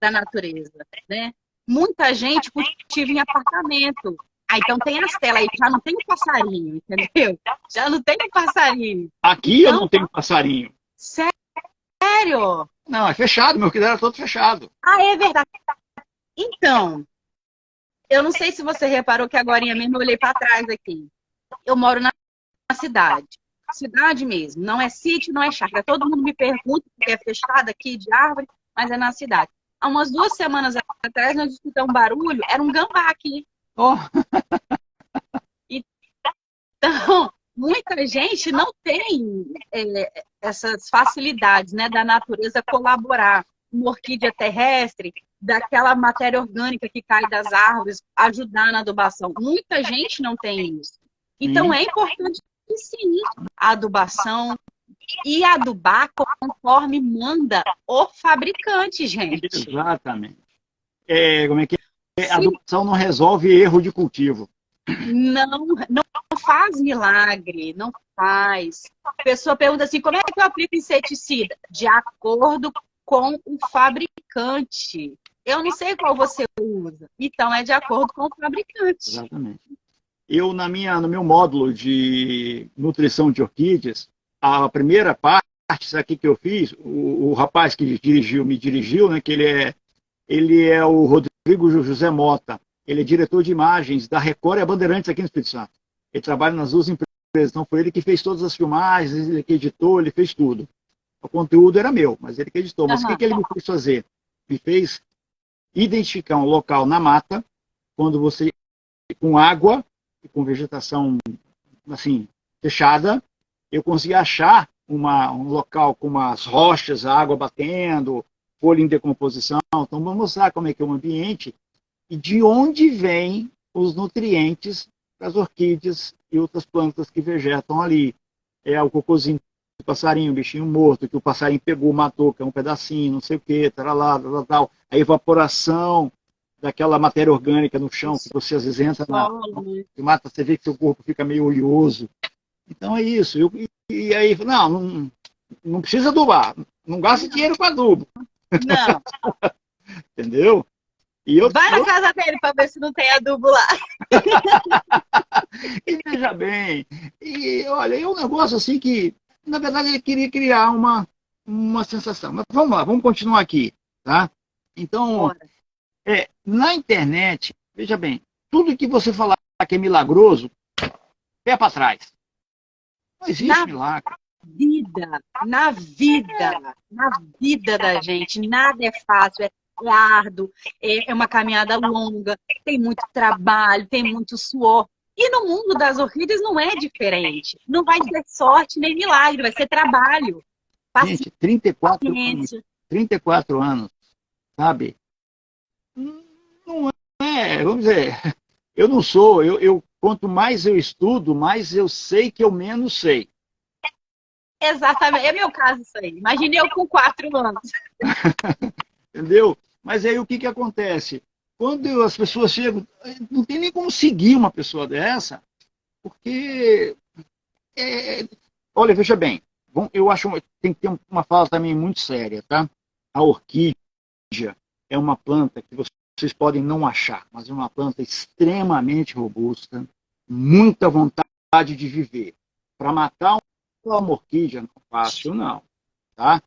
da natureza, né? Muita gente cultiva em apartamento. Então tem as telas aí, já não tem passarinho, entendeu? Já não tem passarinho. Aqui então, eu não tenho passarinho. Sério? Não, é fechado, meu querido era todo fechado. Ah, é verdade. Então, eu não sei se você reparou que agora mesmo eu olhei para trás aqui. Eu moro na cidade. Cidade mesmo. Não é sítio, não é chácara. Todo mundo me pergunta porque é fechado aqui de árvore, mas é na cidade. Há umas 2 semanas atrás, nós escutamos um barulho, era um gambá aqui. Oh. Então, muita gente não tem essas facilidades, né, da natureza colaborar. Uma orquídea terrestre, daquela matéria orgânica que cai das árvores, ajudar na adubação. Muita gente não tem isso. Então, é importante, sim, a adubação e adubar conforme manda o fabricante, gente. Exatamente. Como é que é? A adubação não resolve erro de cultivo. Não faz milagre, não faz. A pessoa pergunta assim, como é que eu aplico inseticida? De acordo com o fabricante. Eu não sei qual você usa. Então, é de acordo com o fabricante. Exatamente. Eu, no meu módulo de nutrição de orquídeas, a primeira parte, sabe o que eu fiz? O rapaz que me dirigiu, né, que ele é o Rodrigo José Mota. Ele é diretor de imagens da Record e a Bandeirantes aqui no Espírito Santo. Ele trabalha nas 2 empresas. Então, foi ele que fez todas as filmagens, ele que editou, ele fez tudo. O conteúdo era meu, mas ele que editou. Mas o que ele me fez fazer? Me fez identificar um local na mata, quando você, com água e com vegetação assim, fechada, eu consegui achar um local com umas rochas, água batendo, folha em decomposição. Então, vou mostrar como é que é o ambiente e de onde vêm os nutrientes das orquídeas e outras plantas que vegetam ali. É o cocôzinho do passarinho, o bichinho morto, que o passarinho pegou, matou, que é um pedacinho, não sei o que, tal. A evaporação daquela matéria orgânica no chão, que você às vezes entra e mata, você vê que seu corpo fica meio oleoso. Então é isso. E aí, não precisa adubar, não gasta dinheiro com adubo. Não. Entendeu? Vai na casa dele para ver se não tem adubo lá. E veja bem, e olha, é um negócio assim que, na verdade, ele queria criar uma sensação. Mas vamos lá, vamos continuar aqui, tá? Então, na internet, veja bem, tudo que você falar que é milagroso, pé para trás. Não existe milagre. Na vida da gente, nada é fácil, é árduo, é uma caminhada longa, tem muito trabalho, tem muito suor. E no mundo das orquídeas não é diferente. Não vai ser sorte nem milagre, vai ser trabalho. Gente, 34 anos, sabe? Não é, vamos dizer, eu não sou, quanto mais eu estudo, mais eu sei que eu menos sei. Exatamente, é meu caso isso aí. Imagine eu com 4 anos. Entendeu? Mas aí o que acontece? Quando as pessoas chegam, não tem nem como seguir uma pessoa dessa, porque, olha, veja bem, eu acho que tem que ter uma fala também muito séria, tá? A orquídea é uma planta que vocês podem não achar, mas é uma planta extremamente robusta, muita vontade de viver. Para matar uma orquídea não é fácil, não, tá?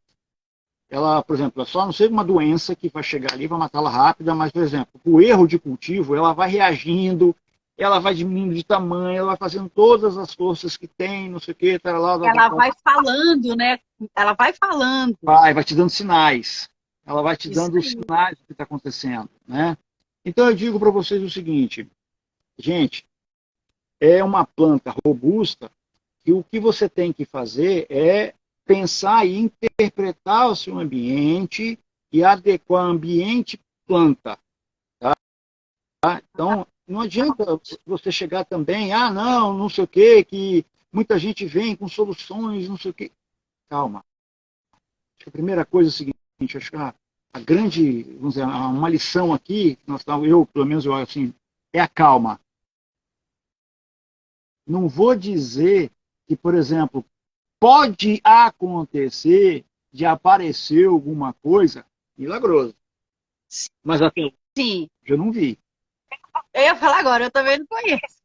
Ela, por exemplo, só não sei uma doença que vai chegar ali, vai matá-la rápida, mas, por exemplo, o erro de cultivo, ela vai reagindo, ela vai diminuindo de tamanho, ela vai fazendo todas as forças que tem, não sei o que, Ela vai falando, né? Ela vai falando. vai te dando sinais. Ela vai te Isso dando os aí. sinais do que está acontecendo, né? Então eu digo para vocês o seguinte, gente, é uma planta robusta e o que você tem que fazer é pensar e interpretar o seu ambiente e adequar ambiente planta. Tá? Então, não adianta você chegar também, não, não sei o quê, que muita gente vem com soluções, não sei o quê. Calma. Acho que a primeira coisa é o seguinte, acho que a grande, vamos dizer, uma lição aqui, eu, pelo menos, eu assim, é a calma. Não vou dizer que, por exemplo, pode acontecer de aparecer alguma coisa milagrosa. Mas até hoje Sim. eu não vi. Eu ia falar agora, eu também não conheço.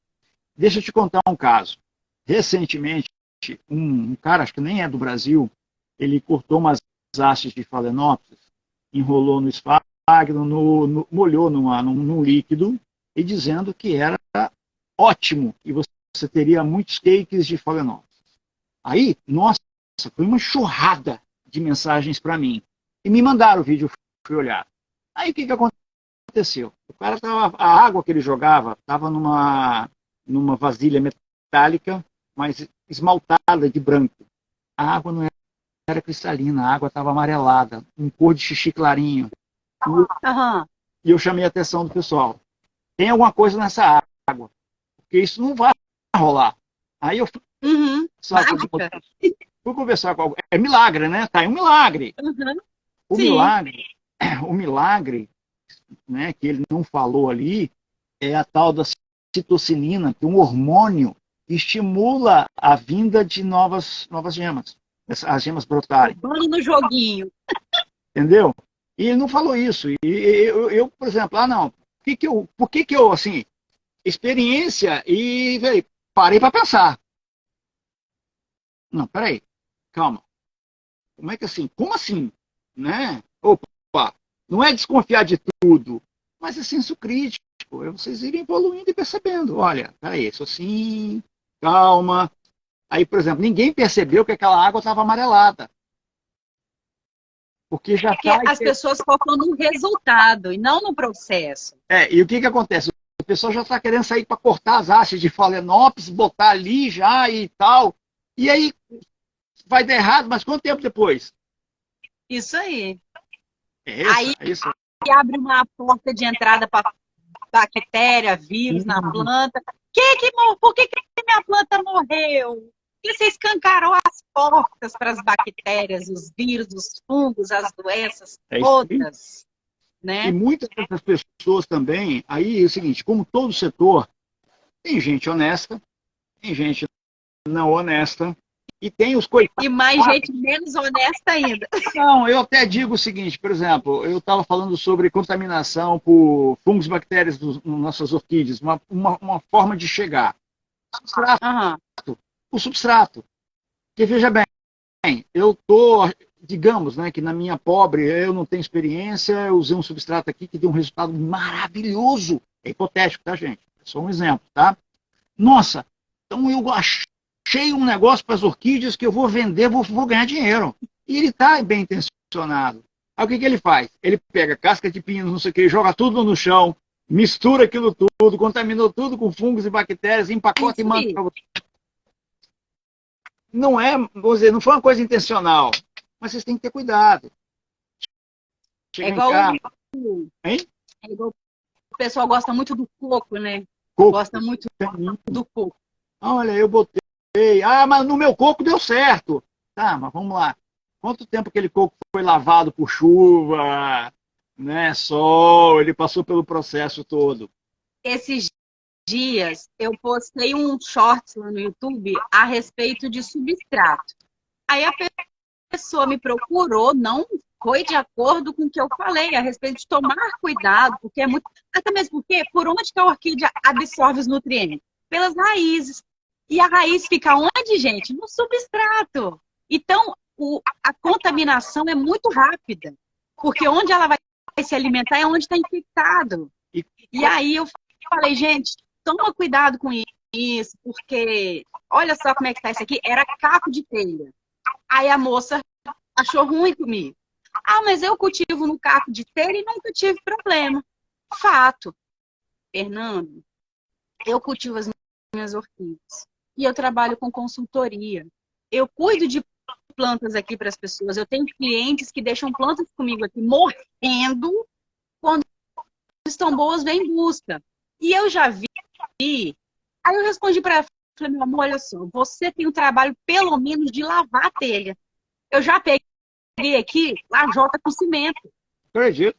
Deixa eu te contar um caso. Recentemente, um cara, acho que nem é do Brasil, ele cortou umas hastes de Phalaenopsis, enrolou no esfagno, molhou num líquido e dizendo que era ótimo e você teria muitos cakes de Phalaenopsis. Aí, nossa, foi uma enxurrada de mensagens para mim. E me mandaram o vídeo, eu fui olhar. Aí o que aconteceu? O cara tava, a água que ele jogava estava numa vasilha metálica, mas esmaltada de branco. A água não era cristalina, a água estava amarelada, um cor de xixi clarinho. E eu chamei a atenção do pessoal. Tem alguma coisa nessa água, porque isso não vai rolar. Aí eu fui conversar com alguém. É milagre, né? Tá, é um milagre. O milagre, né, que ele não falou ali, é a tal da citocinina, que é um hormônio que estimula a vinda de novas gemas, as gemas brotarem. Roubando no joguinho. Entendeu? E ele não falou isso. E eu por exemplo, não, por que eu, assim, experiência e, velho, parei para pensar. Não, peraí, calma. Como é que assim? Como assim? Né? Opa, não é desconfiar de tudo, mas é senso crítico. É vocês irem evoluindo e percebendo. Olha, peraí, isso assim, calma. Aí, por exemplo, ninguém percebeu que aquela água estava amarelada. Porque as pessoas focam no resultado e não no processo. E o que acontece? O pessoal já está querendo sair para cortar as hastes de Phalaenopsis, botar ali já e tal. E aí vai dar errado, mas quanto tempo depois? Isso aí. Aí abre uma porta de entrada para bactéria, vírus na planta. Por que minha planta morreu? E você escancarou as portas para as bactérias, os vírus, os fungos, as doenças todas. Né? E muitas dessas pessoas também, aí é o seguinte, como todo setor, tem gente honesta, tem gente não honesta, e tem os coitados. E mais gente menos honesta ainda. Não, eu até digo o seguinte, por exemplo, eu estava falando sobre contaminação por fungos e bactérias nas nossas orquídeas, uma forma de chegar. O substrato. Porque veja bem, eu estou, digamos, né, que na minha pobre, eu não tenho experiência, eu usei um substrato aqui que deu um resultado maravilhoso. É hipotético, tá, gente? É só um exemplo, tá? Nossa, então eu achei um negócio para as orquídeas que eu vou vender, vou ganhar dinheiro. E ele está bem intencionado. Aí o que ele faz? Ele pega casca de pinho, não sei o que, joga tudo no chão, mistura aquilo tudo, contaminou tudo com fungos e bactérias, empacota e manda para você. Não é, vou dizer, não foi uma coisa intencional, mas vocês têm que ter cuidado. É igual o pessoal gosta muito do coco, né? Coco. Gosta muito do coco. Olha, eu botei. Mas no meu coco deu certo. Tá, mas vamos lá. Quanto tempo aquele coco foi lavado por chuva, né, sol, ele passou pelo processo todo? Esses dias eu postei um shorts lá no YouTube a respeito de substrato. Aí a pessoa me procurou, não foi de acordo com o que eu falei a respeito de tomar cuidado, porque é muito... Até mesmo porque, por onde que a orquídea absorve os nutrientes? Pelas raízes. E a raiz fica onde, gente? No substrato. Então, a contaminação é muito rápida, porque onde ela vai se alimentar é onde está infectado. E aí eu falei, gente, toma cuidado com isso, porque olha só como é que tá isso aqui. Era caco de telha. Aí a moça achou ruim comigo. Ah, mas eu cultivo no caco de telha e nunca tive problema. Fato. Fernando, eu cultivo as minhas orquídeas. E eu trabalho com consultoria. Eu cuido de plantas aqui para as pessoas. Eu tenho clientes que deixam plantas comigo aqui morrendo. Quando estão boas, vem em busca. E eu já vi. Aí eu respondi para ela, falei, meu amor, olha só, você tem o trabalho pelo menos de lavar a telha. Eu já peguei aqui lajota com cimento. Acredito.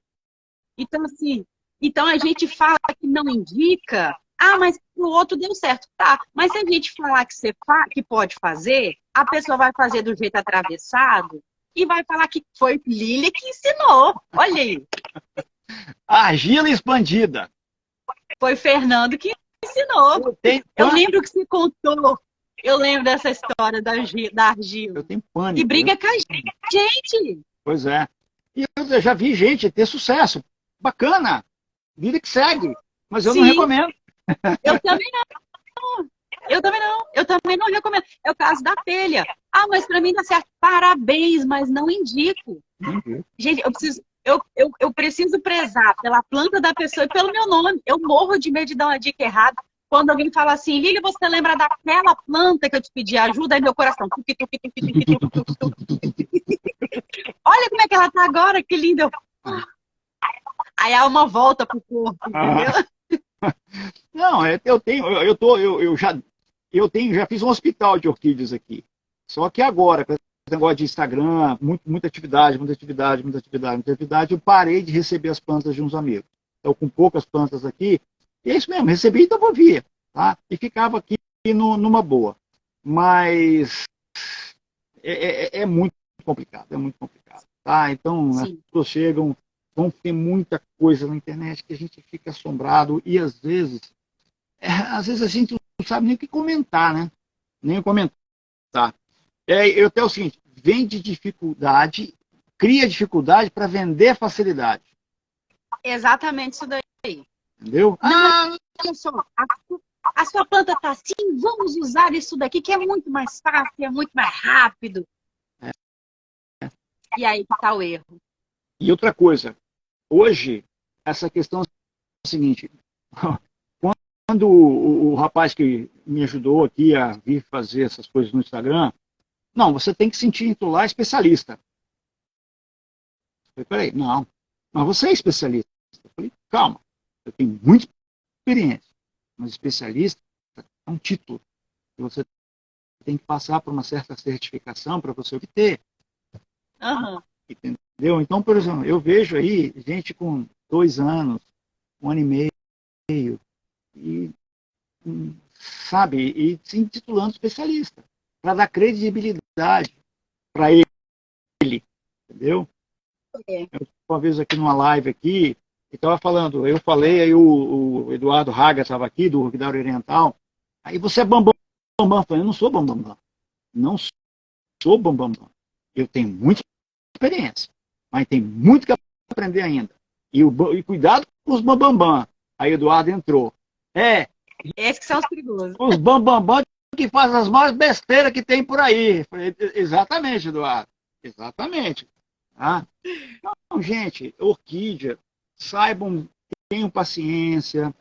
Então, assim, então a gente fala que não indica, ah, mas o outro deu certo. Tá, mas se a gente falar que que pode fazer, a pessoa vai fazer do jeito atravessado e vai falar que foi Lília que ensinou. Olha aí. Argila expandida. Foi Fernando que ensinou. Eu lembro que você contou. Eu lembro dessa história da argila. Eu tenho pânico. E briga com a gente. Pois é. E eu já vi gente ter sucesso. Bacana. Vida que segue. Mas eu não recomendo. Eu também não. Eu também não. Eu também não recomendo. É o caso da telha. Ah, mas pra mim dá certo. Parabéns, mas não indico. Gente, eu preciso prezar pela planta da pessoa e pelo meu nome. Eu morro de medo de dar uma dica errada. Quando alguém fala assim, Lília, você lembra daquela planta que eu te pedi ajuda? Aí meu coração. Olha como é que ela tá agora, que linda. Aí há uma volta pro corpo, entendeu? Não, já fiz um hospital de orquídeas aqui. Só que agora, com esse negócio de Instagram, muita atividade, eu parei de receber as plantas de uns amigos. Então, com poucas plantas aqui, e é isso mesmo, recebi e devolvia, tá? E ficava aqui numa boa. Mas é muito complicado, tá? Então, as pessoas chegam, vão ter muita coisa na internet que a gente fica assombrado e às vezes a gente não sabe nem o que comentar, né? Nem comentar. Eu tenho o seguinte, vende dificuldade, cria dificuldade para vender facilidade. Exatamente isso daí. Entendeu? Não, olha só, a sua planta está assim, vamos usar isso daqui que é muito mais fácil, é muito mais rápido. E aí que está o erro. E outra coisa, hoje, essa questão é a seguinte, quando o rapaz que me ajudou aqui a vir fazer essas coisas no Instagram, não, você tem que se intitular especialista. Eu falei, peraí, não, mas você é especialista. Eu falei, calma, eu tenho muita experiência, mas especialista é um título que você tem que passar por uma certa certificação para você obter. Entendeu? Então, por exemplo, eu vejo aí gente com 2 anos, 1 ano e meio, e, sabe, e se intitulando especialista, para dar credibilidade para ele, entendeu? Uma vez aqui numa live aqui, estava falando, eu falei, aí o Eduardo Raga estava aqui, do Orquidário Oriental, aí você é bambam, bambam. Eu falei, eu não sou bambam, bambam. Não sou bambam, bambam. Eu tenho muita experiência, mas tem muito que aprender ainda. E cuidado com os bambambam. Aí o Eduardo entrou. Esses que são os perigosos. Os bambambam que fazem as maiores besteiras que tem por aí. Falei, exatamente, Eduardo. Exatamente. Então, gente, orquídea, saibam, tenham paciência,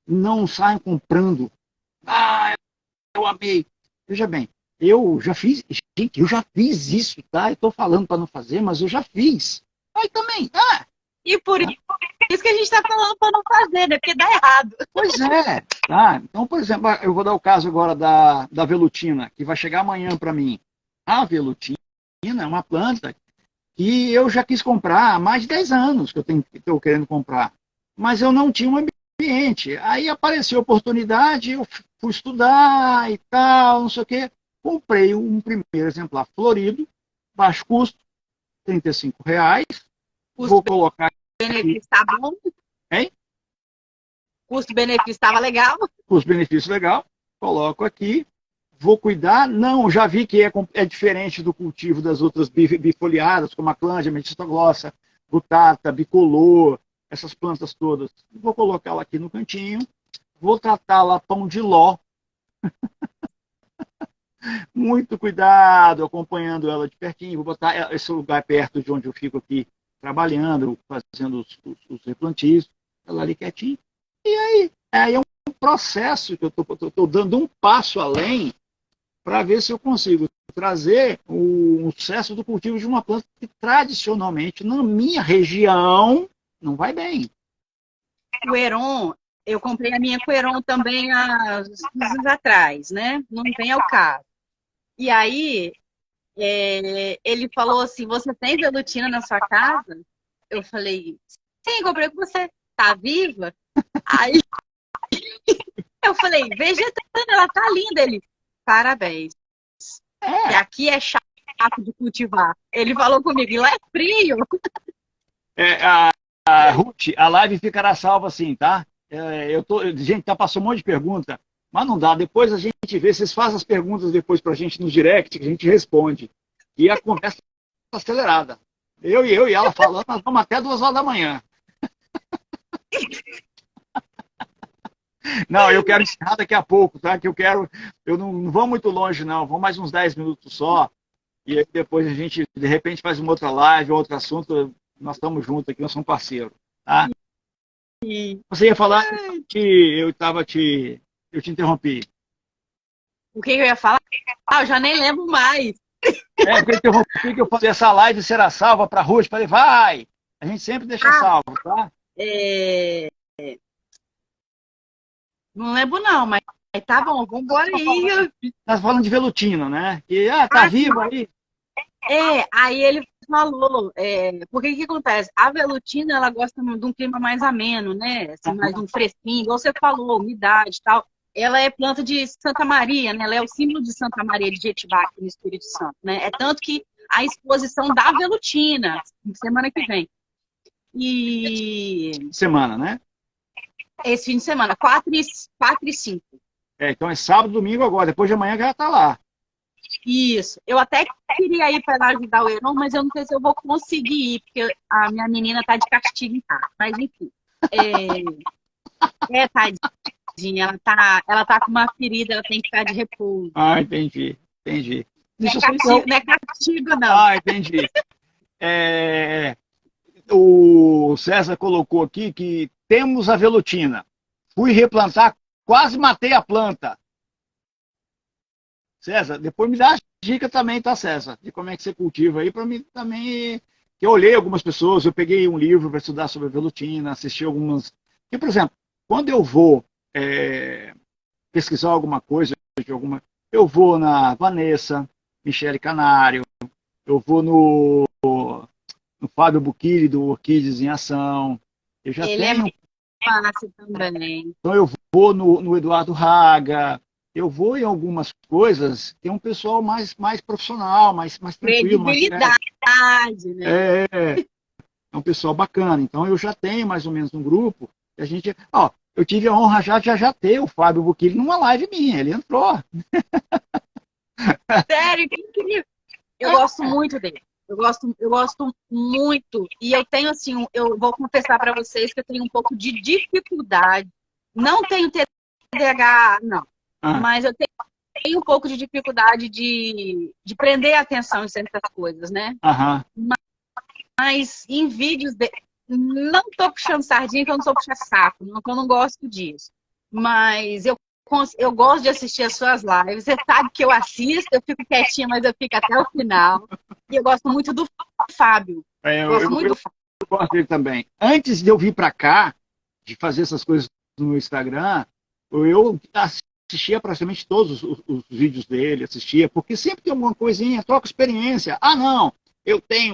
não saiam comprando. Eu amei. Veja bem, eu já fiz isso, tá? Eu estou falando para não fazer, mas eu já fiz. Aí também, E por isso que a gente está falando para não fazer, né? Porque dá errado. Pois é. Tá? Então, por exemplo, eu vou dar o caso agora da velutina, que vai chegar amanhã para mim. A velutina é uma planta que eu já quis comprar há mais de 10 anos que eu estou querendo comprar. Mas eu não tinha um ambiente. Aí apareceu a oportunidade, eu fui estudar e tal, não sei o quê. Comprei um primeiro exemplar florido, baixo custo, R$35. Vou colocar. Custo-benefício está bom? Hein? Custo-benefício estava legal? Custo-benefício legal. Coloco aqui. Vou cuidar? Não, já vi que é diferente do cultivo das outras bifoliadas, como a clândia, metistoglossa, butata, bicolor, essas plantas todas. Vou colocá-la aqui no cantinho. vou tratá-la pão de ló. Muito cuidado, acompanhando ela de pertinho. Vou botar esse lugar perto de onde eu fico aqui, trabalhando, fazendo os replantios. Ela ali quietinha. Aí é um processo que eu estou dando um passo além para ver se eu consigo trazer o sucesso do cultivo de uma planta que tradicionalmente, na minha região, não vai bem. O Heron, eu comprei a minha com o Heron também há uns anos atrás, né? Não vem ao caso. E aí, ele falou assim, você tem velutina na sua casa? Eu falei, sim, comprei com você. Tá viva? Aí eu falei, vegetando, ela tá linda. Ele, parabéns. E aqui é chato de cultivar. Ele falou comigo, e lá é frio. Ruth, a live ficará salva assim, tá? Gente, passou um monte de pergunta, mas não dá. Depois a gente vê, vocês fazem as perguntas depois pra gente no direct, que a gente responde. E a conversa tá acelerada. Eu e ela falando, nós vamos até 2 horas da manhã. Não, eu quero encerrar daqui a pouco, tá? Eu não vou muito longe, não. Vou mais uns 10 minutos só. E aí depois a gente, de repente, faz uma outra live, outro assunto. Nós estamos juntos aqui, nós somos parceiros, tá? Você ia falar que eu te interrompi. O que eu ia falar? Ah, eu já nem lembro mais. Porque eu interrompi que eu falei, essa live será salva para a Ruth. Falei, vai! A gente sempre deixa salvo, tá? Não lembro não, mas tá bom, vamos embora aí. Nós falando de velutina, né? E, tá vivo aí? Aí ele falou, porque o que acontece? A velutina, ela gosta de um clima mais ameno, né? Assim, mais um fresquinho, igual você falou, umidade e tal. Ela é planta de Santa Maria, né? Ela é o símbolo de Santa Maria de Jetibá, aqui no Espírito Santo, né? É tanto que a exposição da velutina, semana que vem. Semana, né? Esse fim de semana, 4 e 5. Então é sábado, domingo agora, depois de amanhã já tá lá. Isso. Eu até queria ir para ajudar o Heron, mas eu não sei se eu vou conseguir ir, porque a minha menina tá de castigo em casa. Mas enfim. Tadinha, ela tá com uma ferida, ela tem que ficar de repouso. Ah, entendi. Não é castigo, não. Ah, entendi. O César colocou aqui que temos a velutina. Fui replantar, quase matei a planta. César, depois me dá a dica também, tá, César? De como é que você cultiva aí, para mim também. Eu olhei algumas pessoas, eu peguei um livro para estudar sobre a velutina, assisti algumas. E, por exemplo, quando eu vou pesquisar alguma coisa, eu vou na Vanessa, Michele Canário, eu vou no Fábio Buquili, do Orquídeas em Ação. Eu já Ele tenho. É fácil também. Então eu vou no Eduardo Raga, eu vou em algumas coisas, tem um pessoal mais profissional, mais tranquilo. Credibilidade, né? É um pessoal bacana. Então eu já tenho mais ou menos um grupo. A gente, eu tive a honra já ter o Fábio Buquili numa live minha, ele entrou. Sério, que incrível. Eu gosto muito dele. Eu gosto muito. E eu tenho, assim, eu vou confessar para vocês que eu tenho um pouco de dificuldade. Não tenho TDAH, não. Mas eu tenho um pouco de dificuldade de prender a atenção em certas coisas, né? Mas em vídeos... Não tô puxando sardinha, que eu não sou puxar saco. Não, que eu não gosto disso. Mas eu gosto de assistir as suas lives. Você sabe que eu assisto, eu fico quietinha, mas eu fico até o final. E eu gosto muito do Fábio. Eu gosto dele também. Antes de eu vir para cá, de fazer essas coisas no Instagram, eu assistia praticamente todos os vídeos dele, porque sempre tem alguma coisinha, troca experiência. Não,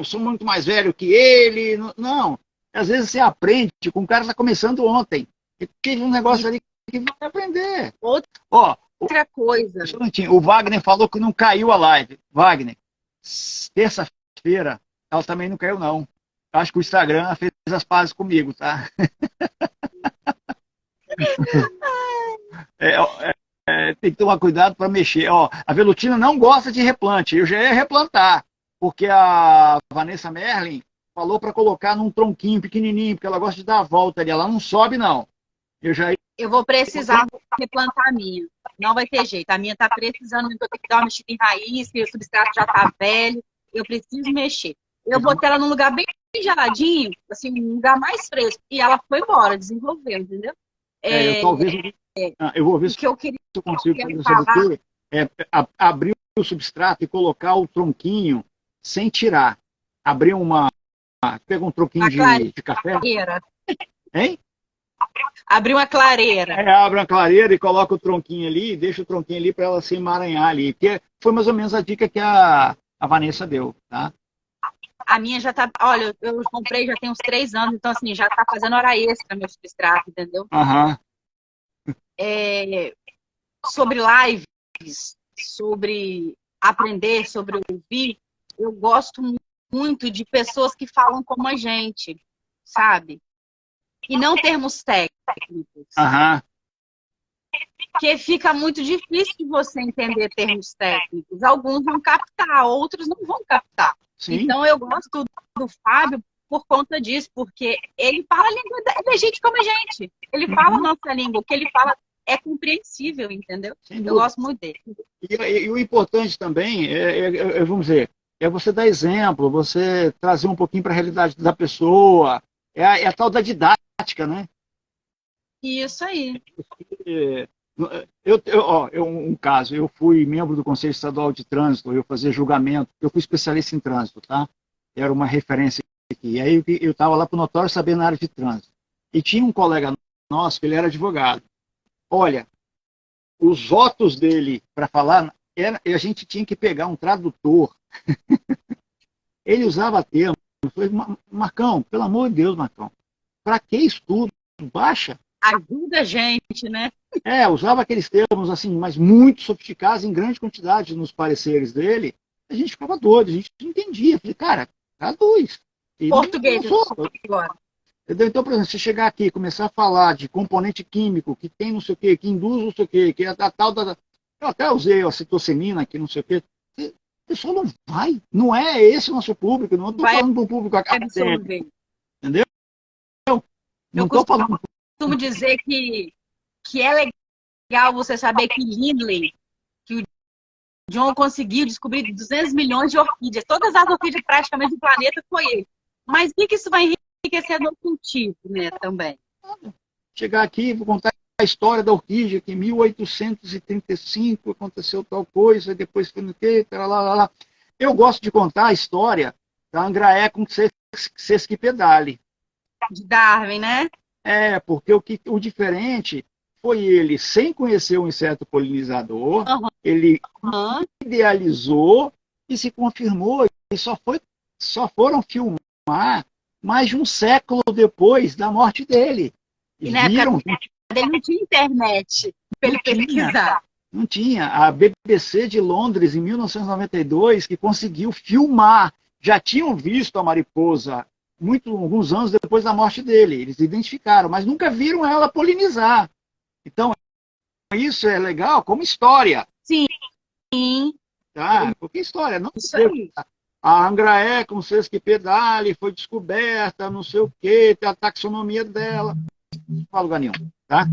sou muito mais velho que ele. Não, às vezes você aprende com um cara que está começando ontem. E teve um negócio ali que vai aprender. Outra coisa. O Wagner falou que não caiu a live. Wagner, terça-feira, ela também não caiu, não. Acho que o Instagram fez as pazes comigo, tá? Tem que tomar cuidado para mexer. A velutina não gosta de replante. Eu já ia replantar, porque a Vanessa Merlin falou para colocar num tronquinho pequenininho, porque ela gosta de dar a volta ali. Ela não sobe, não. Eu já Eu vou precisar replantar a minha. Não vai ter jeito. A minha tá precisando, eu tenho que dar uma mexida em raiz, que o substrato já tá velho. Eu preciso mexer. Eu botei ela num lugar bem geladinho, assim, um lugar mais fresco. E ela foi embora, desenvolveu, entendeu? Eu talvez eu vou ver O se que eu queria eu consigo fazer, sabe o falar, quê? Abrir o substrato e colocar o tronquinho sem tirar. Abrir pega um tronquinho a de café, clareira. hein? Abrir uma clareira. Abre uma clareira e coloca o tronquinho ali, deixa o tronquinho ali para ela se emaranhar ali. Porque foi mais ou menos a dica que a Vanessa deu, tá? A minha já tá. Olha, eu comprei já tem uns 3 anos, então assim, já tá fazendo hora extra meu substrato, entendeu? Aham. Sobre lives, sobre aprender, sobre ouvir, eu gosto muito de pessoas que falam como a gente, sabe? E não termos técnicos. Aham. Porque fica muito difícil de você entender termos técnicos. Alguns vão captar, outros não vão captar. Sim. Então eu gosto do Fábio por conta disso, porque ele fala a língua da gente como a gente. Ele fala a nossa língua, o que ele fala é compreensível, entendeu? Eu gosto muito dele. E o importante também vamos dizer, é você dar exemplo, você trazer um pouquinho para a realidade da pessoa, é a tal da didática, né? Isso aí. Um caso, eu fui membro do Conselho Estadual de Trânsito, eu fazia julgamento, eu fui especialista em trânsito, tá? Era uma referência aqui. E aí eu estava lá para o notório saber na área de trânsito. E tinha um colega nosso que ele era advogado. Olha, os votos dele para falar, a gente tinha que pegar um tradutor. Ele usava termos. Eu falei, Marcão, pelo amor de Deus, Marcão, para que estudo? Baixa. Ajuda a gente, né? Usava aqueles termos assim, mas muito sofisticados, em grande quantidade nos pareceres dele. A gente ficava doido, a gente não entendia. Eu falei, cara, traduz. E português agora. Entendeu? Então, por exemplo, se chegar aqui e começar a falar de componente químico, que tem não sei o quê, que induz não sei o quê, que é a tal da... Eu até usei a citocinina aqui, não sei o quê. O pessoal não vai. Não é esse o nosso público. Não estou falando para um público acadêmico. Entendeu? Não estou falando... Eu costumo dizer que é legal você saber que Lindley, que o John conseguiu descobrir 200 milhões de orquídeas. Todas as orquídeas praticamente do planeta foi ele. Mas o que isso vai enriquecer no cultivo, né, também? Chegar aqui, vou contar a história da orquídea, que em 1835 aconteceu tal coisa, depois foi no quê, lá. Eu gosto de contar a história da Angraea com Sesquipedale. De Darwin, né? Porque o diferente foi ele, sem conhecer o inseto polinizador, ele idealizou e se confirmou, e só foram filmar mais de um século depois da morte dele. E na época dele não tinha internet para ele pesquisar. Não tinha. A BBC de Londres, em 1992, que conseguiu filmar. Já tinham visto a mariposa alguns anos depois da morte dele. Eles identificaram, mas nunca viram ela polinizar. Então, isso é legal como história. Sim. Tá? Porque história, não sei. A Angraea com Sesquipedale foi descoberta, não sei o quê, tem a taxonomia dela. Não falo lugar nenhum, tá?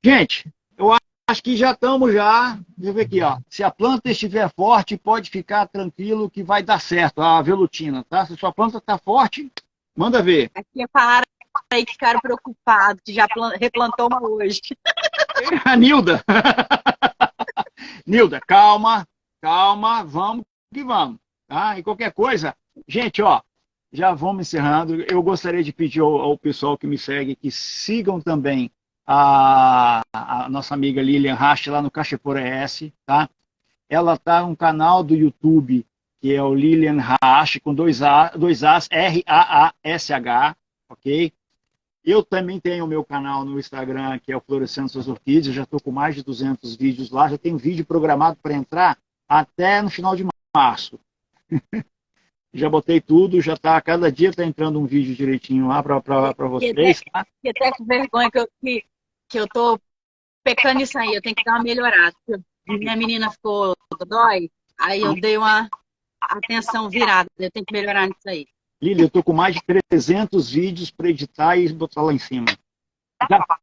Gente, eu acho que já estamos Deixa eu ver aqui, ó. Se a planta estiver forte, pode ficar tranquilo que vai dar certo, a velutina, tá? Se sua planta está forte, manda ver. Aqui falaram aí que ficaram preocupados, que já replantou uma hoje. A Nilda. Nilda, calma, vamos que vamos, tá? E qualquer coisa, gente, ó, já vamos encerrando. Eu gostaria de pedir ao pessoal que me segue que sigam também a nossa amiga Lilian Rasch lá no Cachepora S, tá? Ela tá no canal do YouTube, que é o Lilian Rasch, com dois As, R-A-A-S-H, ok? Eu também tenho o meu canal no Instagram, que é o Florescendo Suas Orquídeas, já estou com mais de 200 vídeos lá, já tenho vídeo programado para entrar até no final de março. Já botei tudo, já tá, cada dia está entrando um vídeo direitinho lá para vocês. Tá? E até com vergonha que eu tô pecando nisso aí, eu tenho que dar uma melhorada. Minha menina ficou dói, aí eu dei uma atenção virada, eu tenho que melhorar nisso aí. Lili, eu tô com mais de 300 vídeos para editar e botar lá em cima.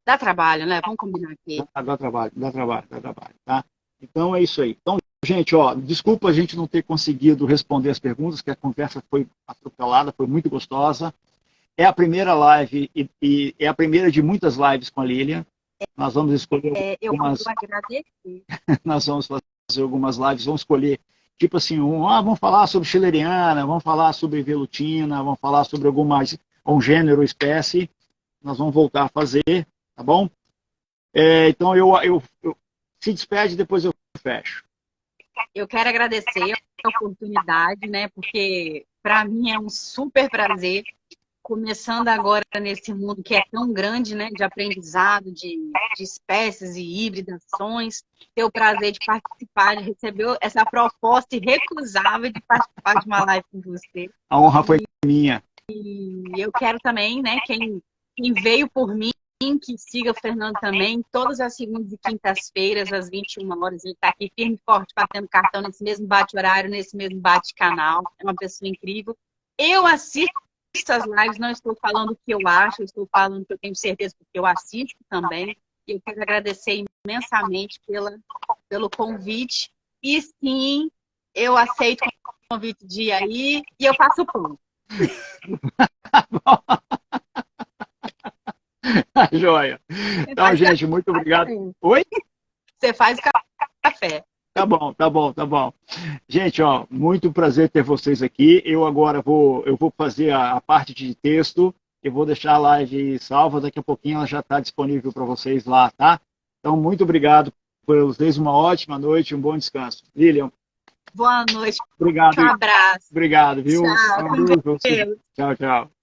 Dá trabalho, né? Vamos combinar aqui. Dá trabalho, tá? Então é isso aí. Então, gente, ó, desculpa a gente não ter conseguido responder as perguntas, que a conversa foi atropelada, foi muito gostosa. É a primeira live e é a primeira de muitas lives com a Lilian. Nós vamos escolher Eu algumas... vou agradecer. Nós vamos fazer algumas lives, vamos escolher, tipo assim, vamos falar sobre Schilleriana, vamos falar sobre velutina, vamos falar sobre um gênero, espécie. Nós vamos voltar a fazer, tá bom? Então, eu se despede, depois eu fecho. Eu quero agradecer a oportunidade, né? Porque para mim é um super prazer, começando agora nesse mundo que é tão grande, né? De aprendizado, de espécies e hibridações, ter o prazer de participar, de receber essa proposta irrecusável de participar de uma live com você. A honra foi minha. E eu quero também, né? Quem veio por mim, que siga o Fernando também, todas as segundas e quintas-feiras, às 21 horas, ele está aqui firme e forte, batendo cartão nesse mesmo bate-horário, nesse mesmo bate-canal. É uma pessoa incrível. Eu assisto as lives, não estou falando o que eu acho, eu estou falando que eu tenho certeza, porque eu assisto também. E eu quero agradecer imensamente pelo convite. E sim, eu aceito o convite de ir aí e eu faço o pão. Joia. Então, gente, muito obrigado. Oi? Você faz café. Tá bom. Gente, ó, muito prazer ter vocês aqui. Eu agora vou fazer a parte de texto. Eu vou deixar a live salva. Daqui a pouquinho ela já está disponível para vocês lá, tá? Então, muito obrigado por vocês. Uma ótima noite, um bom descanso. Lilian. Boa noite. Obrigado. Um abraço. Obrigado, viu? Tchau. Tchau, tchau.